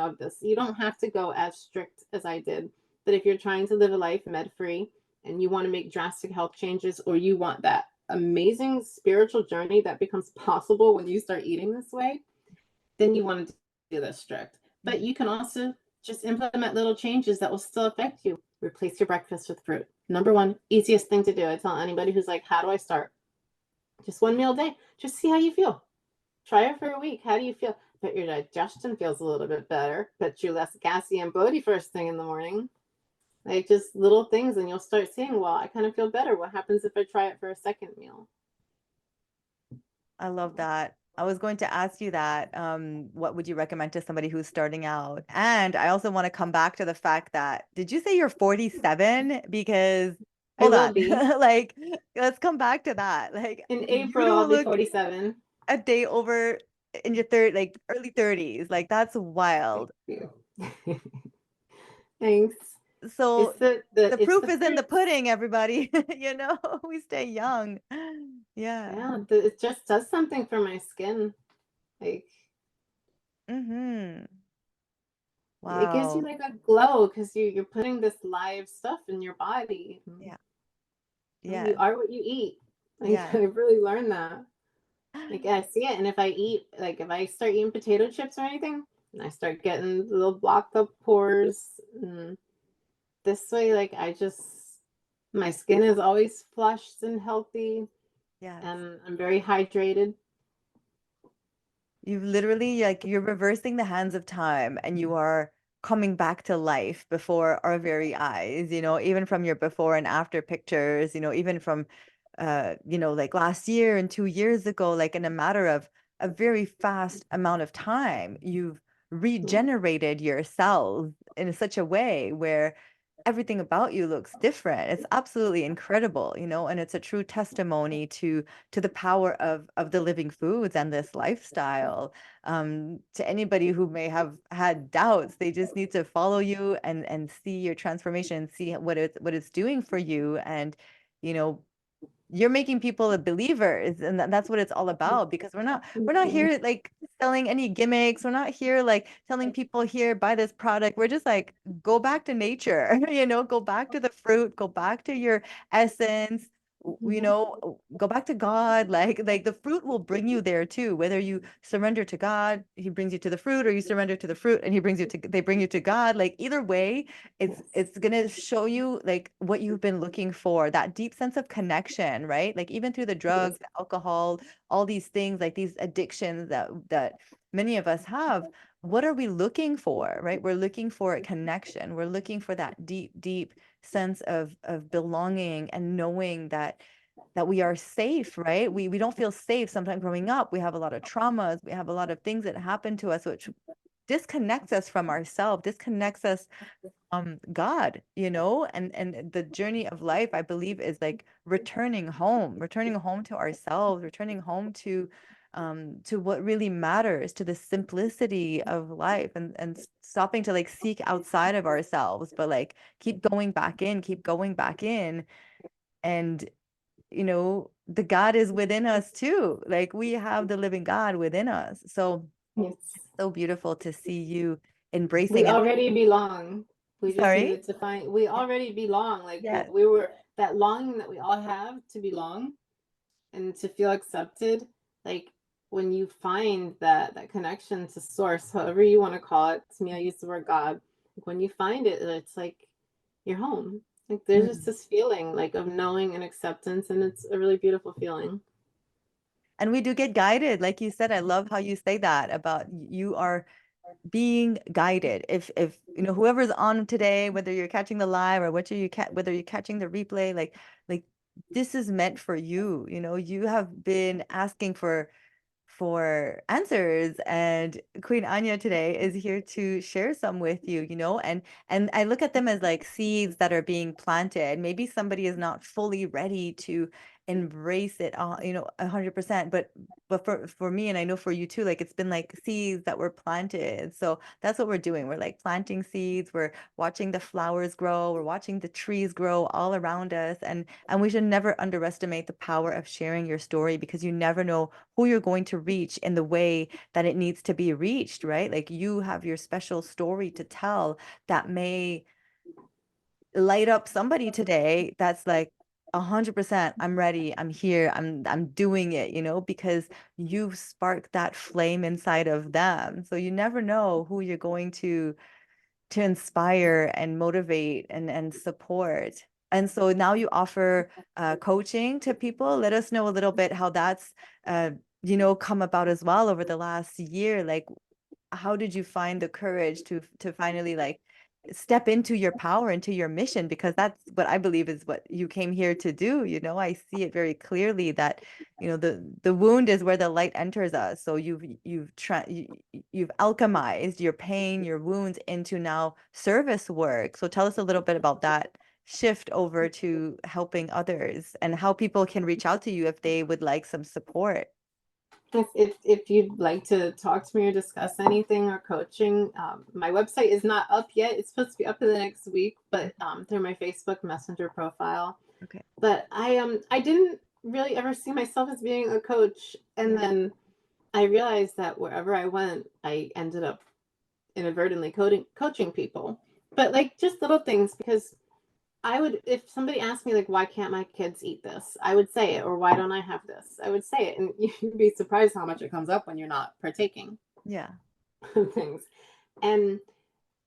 don't have to go as strict as I did. But if you're trying to live a life med free and you want to make drastic health changes, or you want that amazing spiritual journey that becomes possible when you start eating this way, then you want to do this strict. But Mhm. you can also just implement little changes that will still affect you. Replace your breakfast with fruit. Number one, easiest thing to do. I tell anybody who's like, how do I start? Just one meal a day. Just see how you feel. Try it for a week. How do you feel? Bet your digestion feels a little bit better. Bet you're less gassy and bloaty first thing in the morning. Like, just little things, and you'll start seeing, well, I kind of feel better. What happens if I try it for a second meal? I love that. I was going to ask you that. What would you recommend to somebody who's starting out? And I also want to come back to the fact that, did you say you're 47? Because, I hold will on, be. like, let's come back to that. Like, In you April, don't I'll be look 47. a day over in your third, like early 30s. Like, that's Thank wild. you. Thanks. So It's the the it's proof the is in the fruits. pudding, everybody. You know, we stay young. Yeah. Yeah, it just does something for my skin. Like Mm-hmm. it gives you Wow. like a glow because you're putting this live stuff in your body. Yeah. You Yes. are what you eat. Like Yes. I've really learned that. Like I see it, and if I eat, like if I start eating potato chips or anything, and I start getting little blocked up pores, and this way, like I just my skin is always flushed and healthy, Yes. and I'm very hydrated. You've literally like you're reversing the hands of time and you are coming back to life before our very eyes, you know, even from your before and after pictures, you know, even from like last year and 2 years ago, like in a matter of a very fast amount of time, you've Yeah. regenerated your cells in such a way where everything about you looks different. It's absolutely incredible, you know, and it's a true testimony to the power of the living foods and this lifestyle. To anybody who may have had doubts, they just need to follow you and see your transformation, see what it's doing for you, and you know you're making people a believers, and that's what it's all about, because we're not Mhm. here like selling any gimmicks. We're not here like telling people here buy this product. We're just like go back to nature, go back to the fruit, go back to your essence, go back to God. Like the fruit will bring you there too, whether you surrender to God, he brings you to the fruit, or you surrender to the fruit and they bring you to God. Like either way, it's Yes. it's gonna show you like what you've been looking for, that deep sense of connection, right? Like even through the Yes. drugs, the alcohol, all these things, like these addictions that many of us have. What are we looking for, right? We're looking for a connection. We're looking for that deep, deep sense of belonging and knowing that we are safe, right? We don't feel safe sometimes growing up. We have a lot of traumas. We have a lot of things that happen to us, which disconnects us from ourselves, disconnects us God, and the journey of life, I believe, is like returning home to ourselves, returning home to what really matters, to the simplicity of life, and stopping to like seek outside of ourselves, but like keep going back in, and the God is within us too. Like we have the living God within us. Yes. So beautiful to see you We embracing and already belong. We just sorry. needed to find, we already belong. Like Yes. we were that longing that we all have to belong and to feel accepted. Like when you find that connection to source, however you want to call it, to me, I use the word God. Like when you find it, it's like you're home. Like there's just Mm. this feeling like of knowing and acceptance, and it's a really beautiful feeling. And we do get guided, like you said. I love how you say that about you are being guided. If whoever's on today, whether you're catching the live or whether you're catching the replay, like this is meant for you. You have been asking for answers, and Queen Anya today is here to share some with you, and I look at them as like seeds that are being planted. Maybe somebody is not fully ready to embrace it 100%, but for me, and I know for you too, like it's been like seeds that were planted. So that's what we're doing. We're like planting seeds, we're watching the flowers grow, we're watching the trees grow all around us, and we should never underestimate the power of sharing your story, because you never know who you're going to reach in the way that it needs to be reached, right? Like you have your special story to tell that may light up somebody today that's like 100%, I'm ready, I'm here, I'm doing it, because you've sparked that flame inside of them. So you never know who you're going to inspire and motivate and support. And so now you offer coaching to people. Let us know a little bit how that's come about as well over the last year. Like, how did you find the courage to finally like step into your power, into your mission? Because that's what I believe is what you came here to do. I see it very clearly that the wound is where the light enters us. So you've alchemized your pain, your wounds into now service work. So tell us a little bit about that shift over to helping others, and how people can reach out to you if they would like some support. If you'd like to talk to me or discuss anything or coaching, my website is not up yet. It's supposed to be up in the next week, but through my Facebook Messenger profile. Okay. But I didn't really ever see myself as being a coach, and Yeah. then I realized that wherever I went, I ended up inadvertently coaching people. But like just little things, because I would, if somebody asked me like, why can't my kids eat this? I would say it, or why don't I have this? I would say it, and you'd be surprised how much it comes up when you're not partaking Yeah. of things. And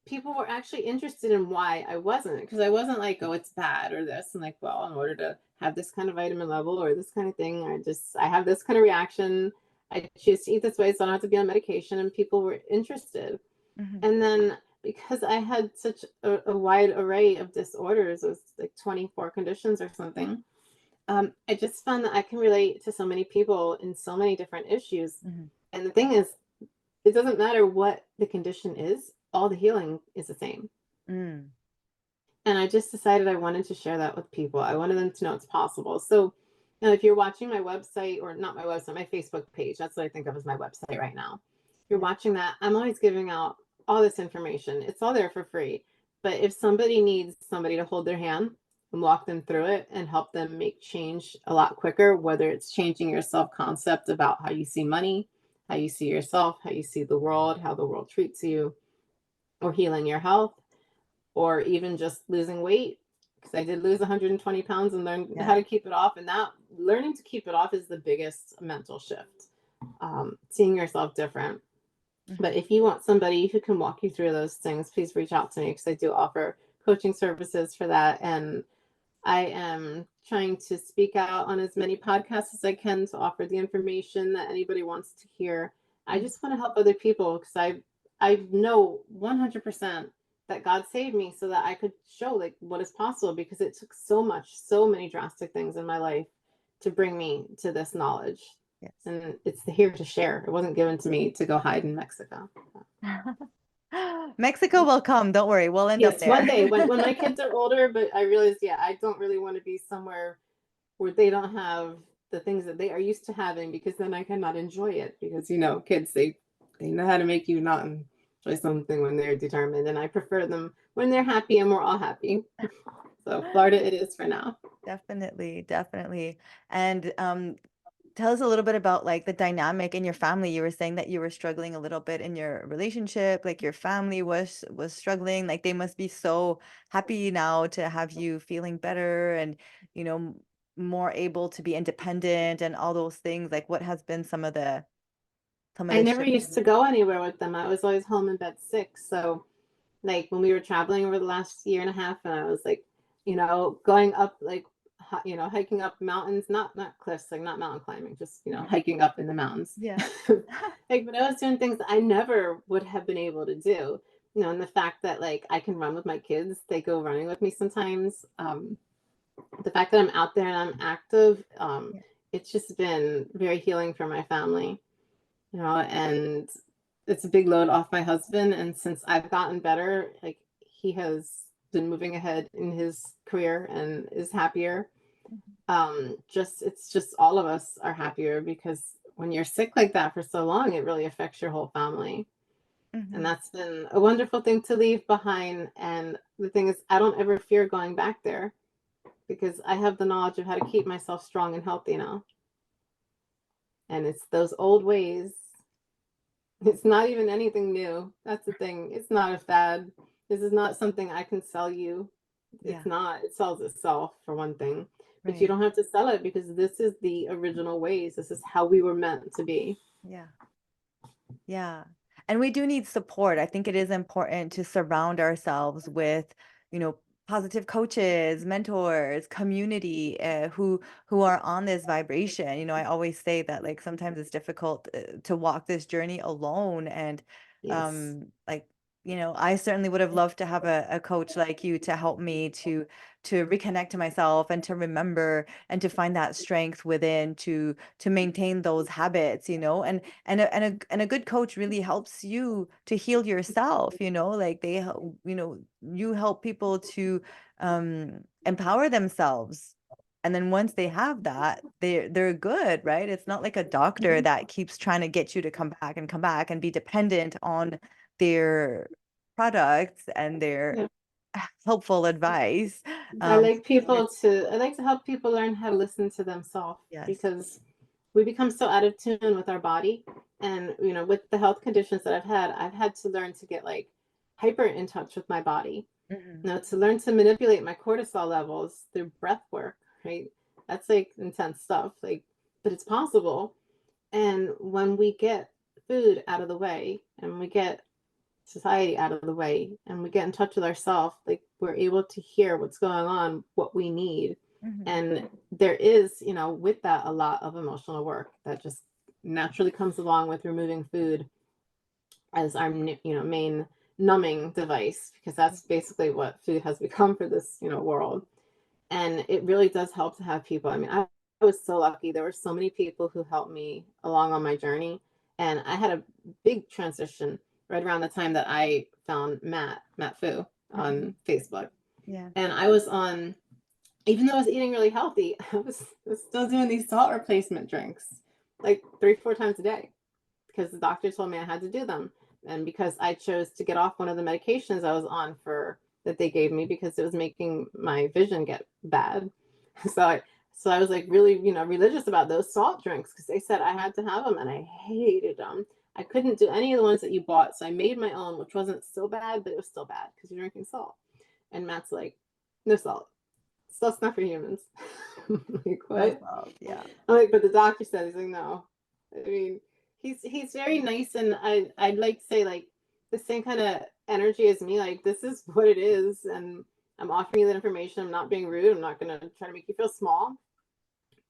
people were actually interested in why I wasn't, because I wasn't like, oh, it's bad or this. And like, well, in order to have this kind of vitamin level or this kind of thing, I have this kind of reaction. I choose to eat this way so I don't have to be on medication. And people were interested. Hmm. And then because I had such a wide array of disorders, it was like 24 conditions or something. I just found that I can relate to so many people in so many different issues. Hmm. And the thing is, it doesn't matter what the condition is, all the healing is the same. Mm. And I just decided I wanted to share that with people. I wanted them to know it's possible. So, if you're watching my website, or not my website, my Facebook page, that's what I think of as my website right now. If you're Yeah. watching that, I'm always giving out all this information. It's all there for free. But if somebody needs somebody to hold their hand and walk them through it and help them make change a lot quicker, whether it's changing your self concept about how you see money, how you see yourself, how you see the world, how the world treats you, or healing your health, or even just losing weight, because I did lose 120 pounds and learned how Yeah. to keep it off. And that learning to keep it off is the biggest mental shift, seeing yourself different. Hmm. But if you want somebody who can walk you through those things, please reach out to me, because I do offer coaching services for that. And I am trying to speak out on as many podcasts as I can to offer the information that anybody wants to hear. I Hmm. just want to help other people, because I know 100% that God saved me so that I could show like what is possible, because it took so many drastic things in my life to bring me to this knowledge. Yes. And it's here to share. It wasn't given to me to go hide in Mexico. Mexico will come. Don't worry. We'll end up Yes, there. one day when my kids are older, but I realized, yeah, I don't really want to be somewhere where they don't have the things that they are used to having, because then I cannot enjoy it, because kids, they know how to make you not enjoy something when they're determined, and I prefer them when they're happy and we're all happy. So Florida it is for now. Definitely, definitely. And tell us a little bit about like the dynamic in your family. You were saying that you were struggling a little bit in your relationship, like your family was struggling. Like they must be so happy now to have you feeling better and, you know, more able to be independent and all those things. Like what has been some of I the never shifts? used to go anywhere with them. I was always home in bed sick. So like when we were traveling over the last year and a half, and I was like, going up like hiking up mountains, not cliffs, like not mountain climbing, just hiking up in the mountains. Yeah. Like, but I was doing things that I never would have been able to do. And the fact that like I can run with my kids, they go running with me sometimes. The fact that I'm out there and I'm active, Yeah. it's just been very healing for my family. And it's a big load off my husband. And since I've gotten better, like he has been moving ahead in his career and is happier. Mhm. Just it's just all of us are happier, because when you're sick like that for so long, it really affects your whole family. And Mhm. that's been a wonderful thing to leave behind. And the thing is, I don't ever fear going back there, because I have the knowledge of how to keep myself strong and healthy now. And it's those old ways. It's not even anything new. That's the thing. It's not a fad. This is not something I can sell you. It's Yeah. not. It sells itself, for one thing. But you Right. don't have to sell it, because this is the original ways. This is how we were meant to be. Yeah. Yeah. And we do need support. I think it is important to surround ourselves with, you know, positive coaches, mentors, community who are on this vibration. You know, I always say that like sometimes it's difficult to walk this journey alone and Yes. like I certainly would have loved to have a coach like you to help me to reconnect to myself and to remember and to find that strength within to maintain those habits, and a good coach really helps you to heal yourself, like they help, you help people to empower themselves. And then once they have that, they're good, right? It's not like a doctor Mhm. that keeps trying to get you to come back and be dependent on their products and their Yeah. helpful advice. I Um, like people to I like to help people learn how to listen to themselves, yes. because we become so out of tune with our body. And with the health conditions that I've had to learn to get like hyper in touch with my body. Mhm. To learn to manipulate my cortisol levels through breath work, right? That's like intense stuff, like, but it's possible. And when we get food out of the way and we get society out of the way and we get in touch with ourselves, like we're able to hear what's going on, what we need. Mhm. And there is, with that, a lot of emotional work that just naturally comes along with removing food as our main numbing device, because that's basically what food has become for this world. And it really does help to have people. I mean, I was so lucky. There were so many people who helped me along on my journey. And I had a big transition right around the time that I found Matt Fu Mhm. on Facebook. Yeah. And I was on, even though I was eating really healthy, I was still doing these salt replacement drinks like 3, 4 times a day, because the doctor told me I had to do them. And because I chose to get off one of the medications I was on for that they gave me, because it was making my vision get bad. So I was like really, religious about those salt drinks, because they said I had to have them and I hated them. I couldn't do any of the ones that you bought. So I made my own, which wasn't so bad, but it was still bad because you're drinking salt. And Matt's like, no salt. Salt's not for humans. Like, No what? salt. Yeah. I'm like, but the doctor said, he's like, no. I mean, he's very nice, and I'd like to say like the same kind of energy as me. Like, this is what it is, and I'm offering you that information. I'm not being rude. I'm not gonna try to make you feel small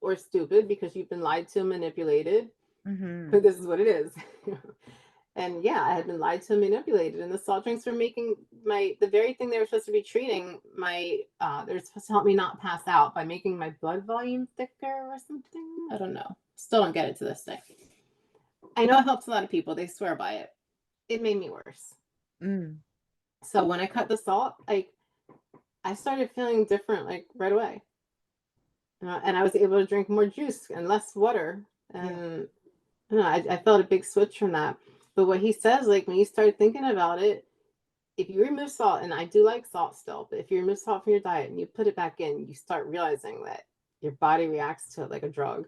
or stupid because you've been lied to and manipulated. Hmm. But this is what it is. And yeah, I had been lied to and manipulated, and the salt drinks were making the very thing they were supposed to be treating my they're supposed to help me not pass out by making my blood volume thicker or something. I don't know. Still don't get it to this day. I know it helps a lot of people. They swear by it. It made me worse. Mm. So when I cut the salt, I started feeling different like right away. And I was able to drink more juice and less water. Yeah. And I felt a big switch from that. But what he says, like when you start thinking about it, if you remove salt, and I do like salt still, but if you remove salt from your diet and you put it back in, you start realizing that your body reacts to it like a drug.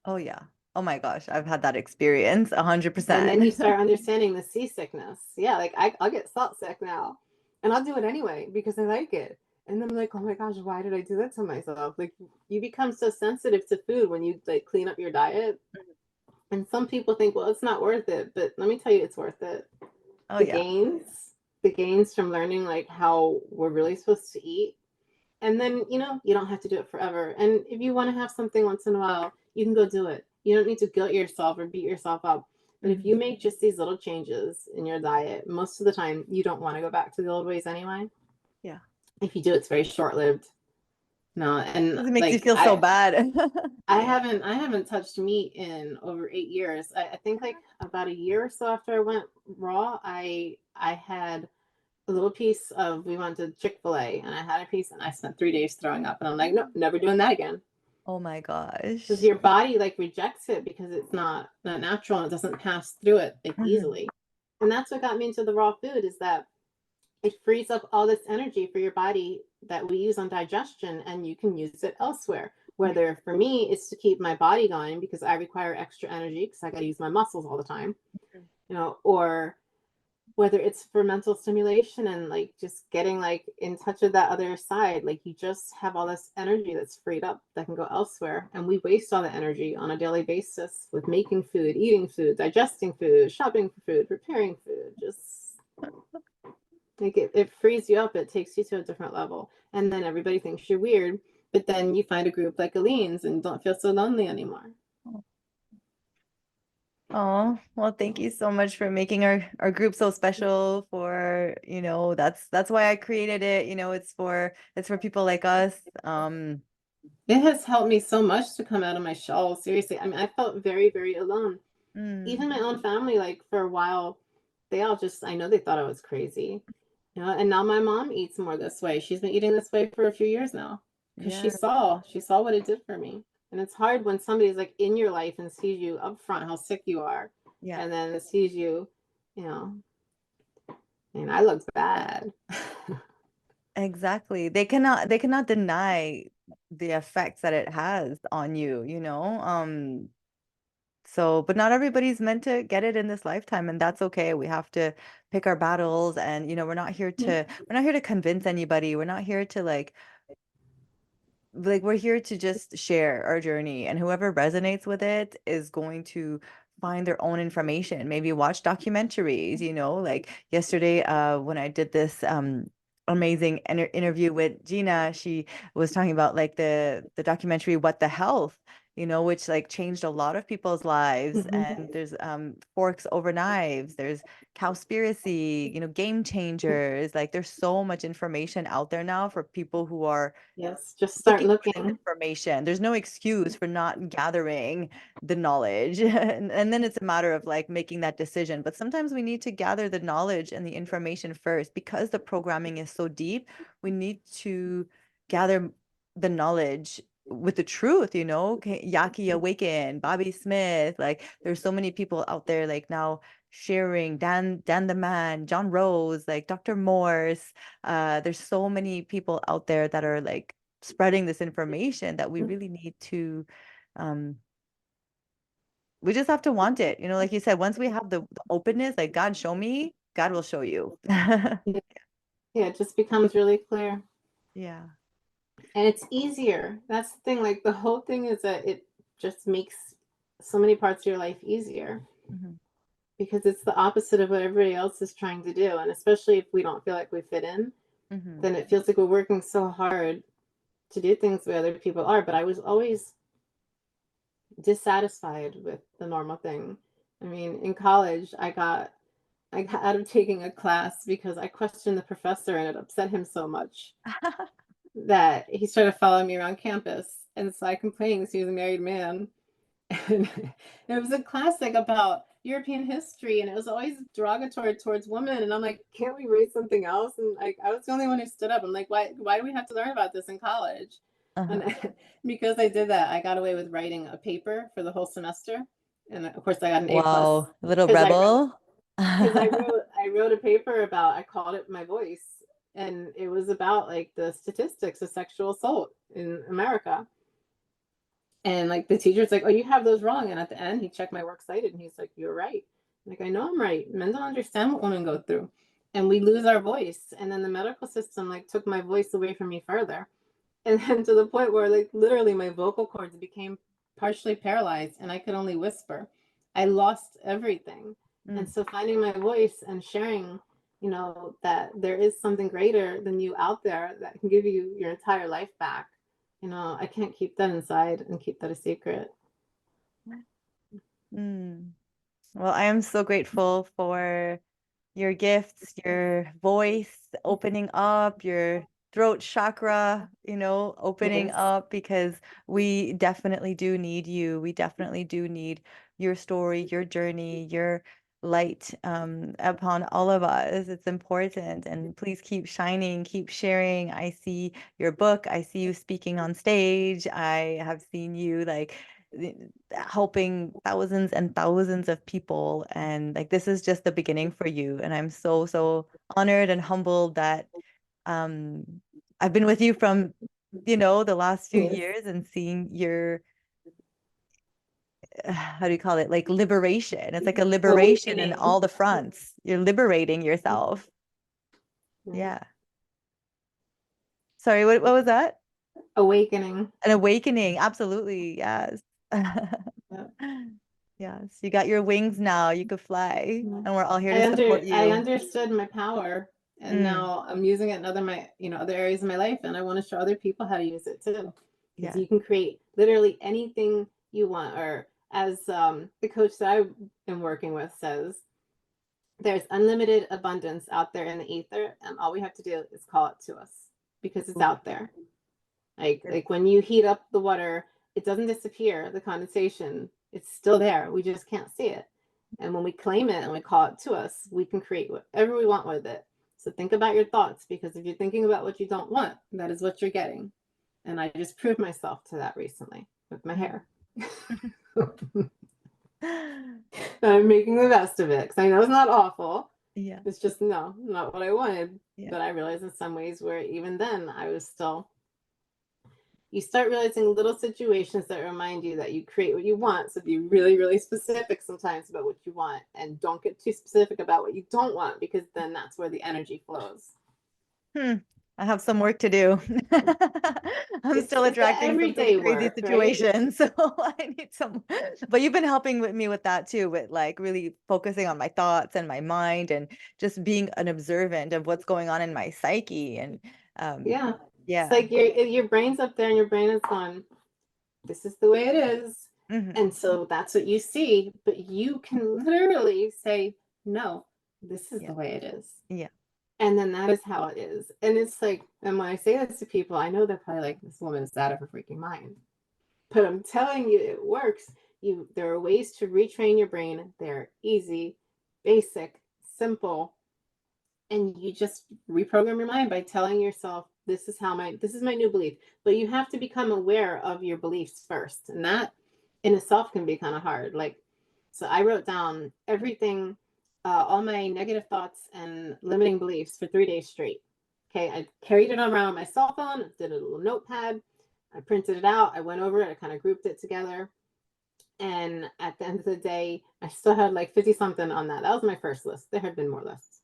Oh yeah. Oh my gosh, I've had that experience And then you 100%. start understanding the seasickness. Yeah, like I'll get salt sick now. And I'll do it anyway because I like it. And then I'm like, oh my gosh, why did I do that to myself? Like you become so sensitive to food when you like clean up your diet. And some people think, well, it's not worth it. But let me tell you, it's worth it. Oh The yeah. gains, the gains from learning like how we're really supposed to eat. And then, you don't have to do it forever. And if you want to have something once in a while, you can go do it. You don't need to guilt yourself or beat yourself up. But if you Mhm. make just these little changes in your diet, most of the time you don't want to go back to the old ways anyway. Yeah. If you do, it's very short lived. No, and Because it makes you like feel so bad. I haven't touched meat in over 8 years. I think like about a year or so after I went raw, I had a little piece of we went to Chick-fil-A and I had a piece and I spent 3 days throwing up and I'm like, no, never doing that again. Oh my Because gosh. your body like rejects it because it's not natural and it doesn't pass through it like Mhm. easily. And that's what got me into the raw food, is that it frees up all this energy for your body that we use on digestion and you can use it elsewhere. Whether for me it's to keep my body going because I require extra energy because I got to use my muscles all the time, or whether it's for mental stimulation and like just getting like in touch with that other side, like you just have all this energy that's freed up that can go elsewhere, and we waste all the energy on a daily basis with making food, eating food, digesting food, shopping for food, preparing food. Just like it frees you up, it takes you to a different level, and then everybody thinks you're weird, but then you find a group like Aline's and don't feel so lonely anymore. Oh, well, thank you so much for making our group so special for, that's why I created it. It's for people like us. It has helped me so much to come out of my shell. Seriously. I mean, I felt very, very alone. Mm, Even my own family, like for a while, they all just, I know they thought I was crazy. And now my mom eats more this way. She's been eating this way for a few years now. because Yeah. she saw what it did for me. And it's hard when somebody's like in your life and sees you up front how sick you are, Yeah. and then sees you, you know, and I looked bad. Exactly. They cannot deny the effects that it has on you, you know? So, but not everybody's meant to get it in this lifetime, and that's okay. We have to pick our battles, and we're not here to convince anybody. We're not here to we're here to just share our journey, and whoever resonates with it is going to find their own information. Maybe watch documentaries, like yesterday when I did this amazing interview with Gina. She was talking about like the documentary What the Health, which like changed a lot of people's lives. Mhm. And there's Forks Over Knives, there's Cowspiracy, Game Changers. Like there's so much information out there now for people who are Yes, just start looking for this looking. information. There's no excuse for not gathering the knowledge. And then it's a matter of like making that decision. But sometimes we need to gather the knowledge and the information first because the programming is so deep. We need to gather the knowledge with the truth, Yaki Awaken, Bobby Smith, like there's so many people out there like now sharing Dan the Man, John Rose, like Dr. Morse. There's so many people out there that are like spreading this information that we really need to um we just have to want it, like you said, once we have the openness, like God show me, God will show you. Yeah, yeah, it just becomes really clear. Yeah. And it's easier. That's the thing. Like the whole thing is that it just makes so many parts of your life easier Hmm. because it's the opposite of what everybody else is trying to do. And especially if we don't feel like we fit in, Hmm. then it feels like we're working so hard to do things the way other people are. But I was always dissatisfied with the normal thing. I mean, in college, I got out of taking a class because I questioned the professor and it upset him so much that he started following me around campus. And so I complained because he was a married man. And it was a classic about European history, and it was always derogatory towards women. And I'm like, can't we read something else? And like, I was the only one who stood up. I'm like, why do we have to learn about this in college? And Uh-huh. because I did that, I got away with writing a paper for the whole semester. And of course, I got an A plus Wow, little because I wrote rebel. I wrote a paper about, I called it My Voice, and it was about like the statistics of sexual assault in America. And like the teacher's like, oh, you have those wrong. And at the end, he checked my works cited and he's like, you're right. I'm like, I know I'm right. Men don't understand what women go through. And we lose our voice. And then the medical system like took my voice away from me further. And then to the point where like literally my vocal cords became partially paralyzed and I could only whisper. I lost everything. And Mm. so finding my voice and sharing, that there is something greater than you out there that can give you your entire life back. I can't keep that inside and keep that a secret. Mm. Well, I am so grateful for your gifts, your voice opening up, your throat chakra, opening Yes. up, because we definitely do need you. We definitely do need your story, your journey, your light upon all of us. It's important. And please keep shining, keep sharing. I see your book. I see you speaking on stage. I have seen you like helping thousands and thousands of people, and like this is just the beginning for you, and I'm so so honored and humbled that um I've been with you from the last few Yes. years and seeing your how do you call it, like liberation. It's like a liberation in Awakening. all the fronts. You're liberating yourself. Right. Yeah. Sorry, what was that? Awakening. An awakening, absolutely, yes. Yeah. Yes, you got your wings now. You could fly, Yeah. and we're all here to support I you. understood my power, and Mm, now I'm using it in other areas of my life, and I want to show other people how to use it too, because yeah. you can create literally anything you want. Or as the coach that I am working with says, there's unlimited abundance out there in the ether, and all we have to do is call it to us because it's Ooh, out there. good. Like when you heat up the water, it doesn't disappear, the condensation, it's still there, we just can't see it. And when we claim it and we call it to us, we can create whatever we want with it. So think about your thoughts, because if you're thinking about what you don't want, that is what you're getting. And I just proved myself to that recently with my hair. I'm making the best of it because I know it's not awful. Yeah. It's just not what I wanted. Yeah. But I realized in some ways where even then I was still, you start realizing little situations that remind you that you create what you want. So be really, really specific sometimes about what you want, and don't get too specific about what you don't want, because then that's where the energy flows. I have some work to do. I'm It's still the attracting some pretty everyday crazy work, right? situations, so I need some. But you've been helping with me with that too, with like really focusing on my thoughts and my mind, and just being an observant of what's going on in my psyche. And Yeah. It's yeah. like your brain's up there and your brain is gone, this is the way it is. Hmm. And so that's what you see. But you can literally say, no, this is Yeah. the way it is. Yeah. And then that is how it is. And it's like, and when I say this to people, I know they're probably like, this woman is out of her freaking mind. But I'm telling you, it works. There are ways to retrain your brain. They're easy, basic, simple, and you just reprogram your mind by telling yourself, this is my new belief. But you have to become aware of your beliefs first, and that in itself can be kind of hard. Like, so I wrote down everything, all my negative thoughts and limiting beliefs for 3 days straight. Okay, I carried it around on my cell phone, did a little notepad, I printed it out, I went over it, I kind of grouped it together, and at the end of the day I still had like 50 something on that. That was my first list. There had been more lists.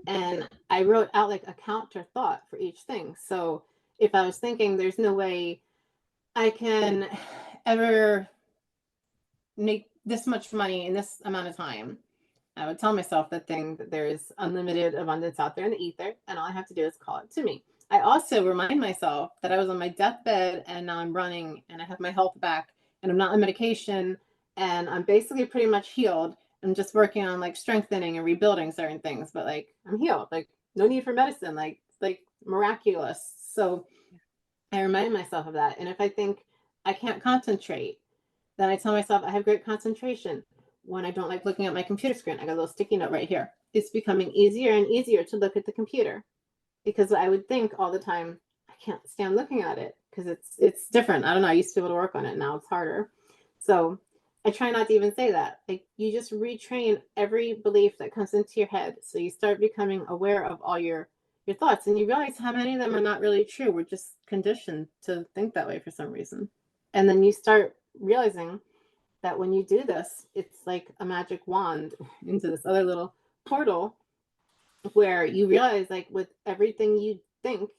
And I wrote out like a counter thought for each thing. So if I was thinking there's no way I can ever make this much money in this amount of time, I would tell myself that there is unlimited abundance out there in the ether, and all I have to do is call it to me. I also remind myself that I was on my deathbed and now I'm running and I have my health back and I'm not on medication and I'm basically pretty much healed. I'm just working on like strengthening and rebuilding certain things, but like I'm healed. Like no need for medicine. Like miraculous. So I remind myself of that. And if I think I can't concentrate, then I tell myself I have great concentration. When I don't like looking at my computer screen, I got a little sticky note right here. It's becoming easier and easier to look at the computer, because I would think all the time, I can't stand looking at it because it's different. I don't know. I used to be able to work on it. Now it's harder. So I try not to even say that. Like you just retrain every belief that comes into your head. So you start becoming aware of all your thoughts, and you realize how many of them are not really true. We're just conditioned to think that way for some reason. And then you start realizing that when you do this, it's like a magic wand into this other little portal where you realize, like, with everything you think,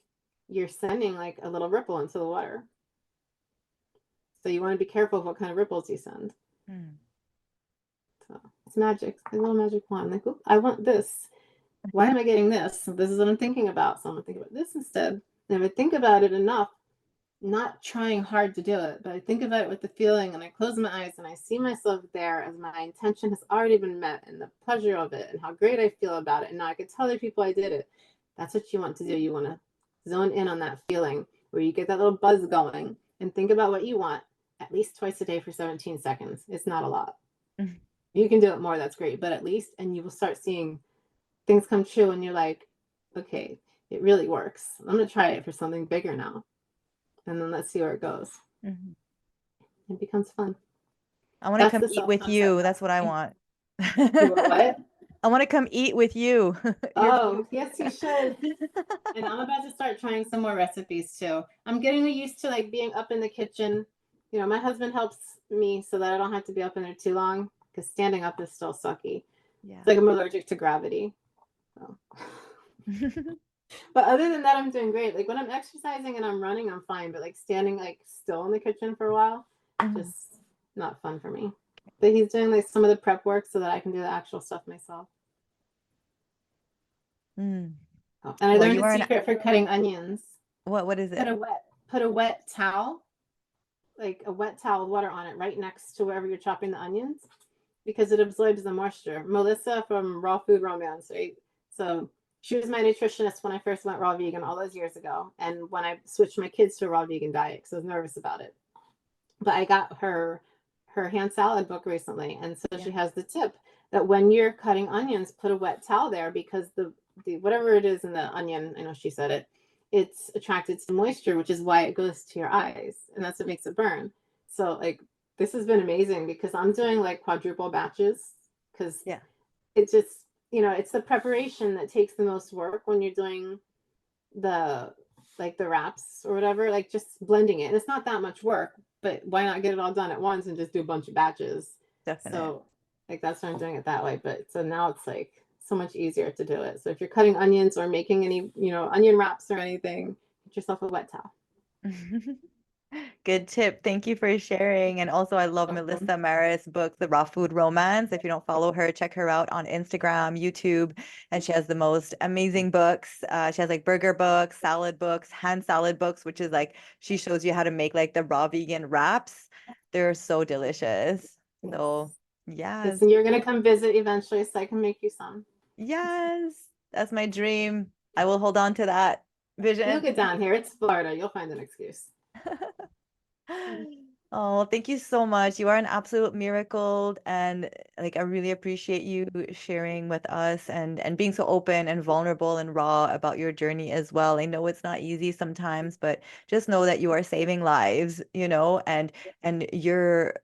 you're sending like a little ripple into the water. So you want to be careful of what kind of ripples you send. So it's magic. It's a little magic wand. Like, oop, I want this. Why am I getting this? So this is what I'm thinking about. So I'm gonna think about this instead. And if I think about it enough, not trying hard to do it, but I think about it with the feeling, and I close my eyes and I see myself there as my intention has already been met, and the pleasure of it and how great I feel about it. And now I can tell other people I did it. That's what you want to do. You want to zone in on that feeling where you get that little buzz going and think about what you want at least twice a day for 17 seconds. It's not a lot. You can do it more, that's great, but at least, and you will start seeing things come true and you're like, okay, it really works. I'm going to try it for something bigger now. And then let's see where it goes. It becomes fun. I want to That's come the eat self with you. concept. That's what I want. You want what? I want to come eat with you. Your Oh, food. yes, you should. And I'm about to start trying some more recipes too. I'm getting used to like being up in the kitchen. You know, my husband helps me so that I don't have to be up in there too long, because standing up is still sucky. Yeah. It's like I'm allergic to gravity. So. But other than that, I'm doing great. Like when I'm exercising and I'm running, I'm fine. But like standing like still in the kitchen for a while, just not fun for me. But he's doing like some of the prep work so that I can do the actual stuff myself. Mm. Oh, and I Well, learned you a are an secret for cutting onions. what is it? Put a wet towel, like a wet towel with water on it, right next to wherever you're chopping the onions, because it absorbs the moisture. Melissa from Raw Food Romance, right? So she was my nutritionist when I first went raw vegan all those years ago, and when I switched my kids to a raw vegan diet because I was nervous about it. But I got her hand salad book recently, and so she has the tip that when you're cutting onions, put a wet towel there, because the whatever it is in the onion, I know she said it, it's attracted to moisture, which is why it goes to your eyes, and that's what makes it burn. So like this has been amazing because I'm doing like quadruple batches because Yeah, it just, it's the preparation that takes the most work when you're doing the like the wraps or whatever, like just blending it. And it's not that much work, but why not get it all done at once and just do a bunch of batches? definite. So like that's why I'm doing it that way. But so now it's like so much easier to do it. So if you're cutting onions or making any, onion wraps or anything, get yourself a wet towel. Good tip. Thank you for sharing. And also, I love Melissa Maris' book, The Raw Food Romance. If you don't follow her, check her out on Instagram, YouTube, and she has the most amazing books. She has like burger books, salad books, hand salad books, which is like she shows you how to make like the raw vegan wraps. They're so delicious. Yes. So, yes, Listen, you're gonna come visit eventually, so I can make you some. yes, that's my dream. I will hold on to that You'll vision. get down here. It's Florida. You'll find an excuse. Oh, thank you so much. You are an absolute miracle, and like I really appreciate you sharing with us and being so open and vulnerable and raw about your journey as well. I know it's not easy sometimes, but just know that you are saving lives, and your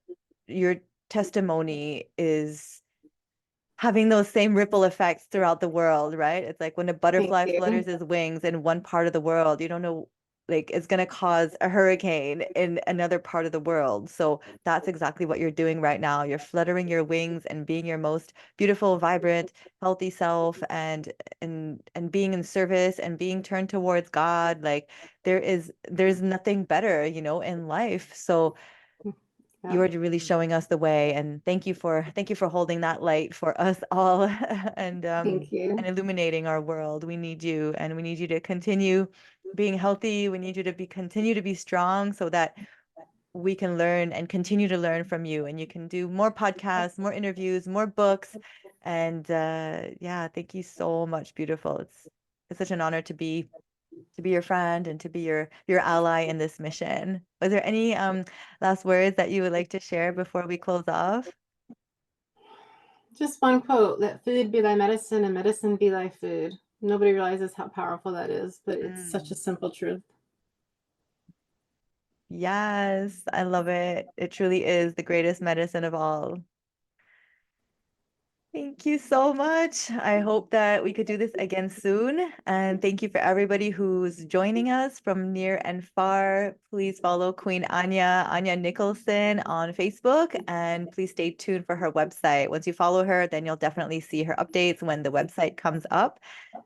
testimony is having those same ripple effects throughout the world, right? It's like when a Thank butterfly you. flutters its wings in one part of the world, you don't know, like it's going to cause a hurricane in another part of the world. So that's exactly what you're doing right now. You're fluttering your wings and being your most beautiful, vibrant, healthy self and being in service and being turned towards God. Like there's nothing better, in life. So you Yeah. are really showing us the way, and thank you for holding that light for us all and Thank you. illuminating our world. We need you, and we need you to continue being healthy. We need you to continue to be strong so that we can learn and continue to learn from you, and you can do more podcasts, more interviews, more books. And yeah, thank you so much, beautiful. It's such an honor to be your friend and to be your ally in this mission. Was there any last words that you would like to share before we close off? Just one quote: let food be thy medicine and medicine be thy food. Nobody realizes how powerful that is, but it's such a Mm. simple truth. Yes, I love it. It truly is the greatest medicine of all. Thank you so much. I hope that we could do this again soon. And thank you for everybody who's joining us from near and far. Please follow Queen Anya Nicholson on Facebook, and please stay tuned for her website. Once you follow her, then you'll definitely see her updates when the website comes up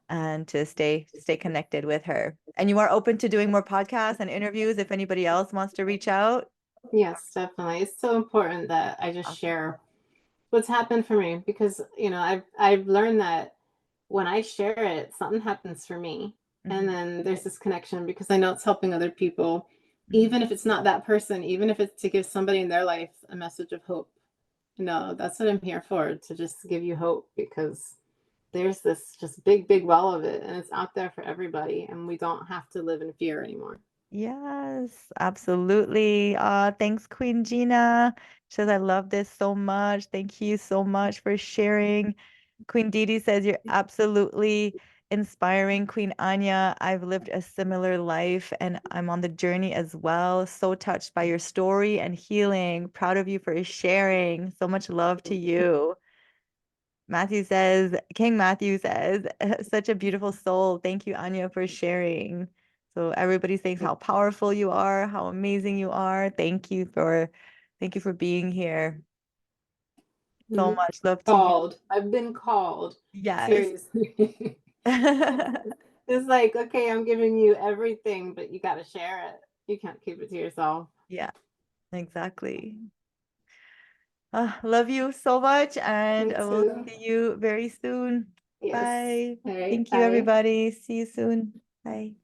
and to stay connected with her. And you are open to doing more podcasts and interviews if anybody else wants to reach out. Yes, definitely. It's so important that I just Awesome. share what's happened for me because I've learned that when I share it, something happens for me. And Mhm, then there's this connection because I know it's helping other people, mhm. even if it's not that person, even if it's to give somebody in their life a message of hope. That's what I'm here for, to just give you hope because there's this just big, big well of it and it's out there for everybody. And we don't have to live in fear anymore. Yes, absolutely. Thanks, Queen Gina. She says, I love this so much. Thank you so much for sharing. Queen Didi says, you're absolutely inspiring, Queen Anya. I've lived a similar life and I'm on the journey as well. So touched by your story and healing. Proud of you for sharing. So much love to you. King Matthew says, such a beautiful soul. Thank you, Anya, for sharing. So everybody saying how powerful you are, how amazing you are. Thank you for being here. So Mhm. much love to you. Called. I've been called. Yes. Seriously. It's like, okay, I'm giving you everything, but you got to share it. You can't keep it to yourself. Yeah, exactly. Love you so much, and Me I will too. see you very soon. Yes. Bye. All right. Thank you, Bye. everybody. See you soon. Bye.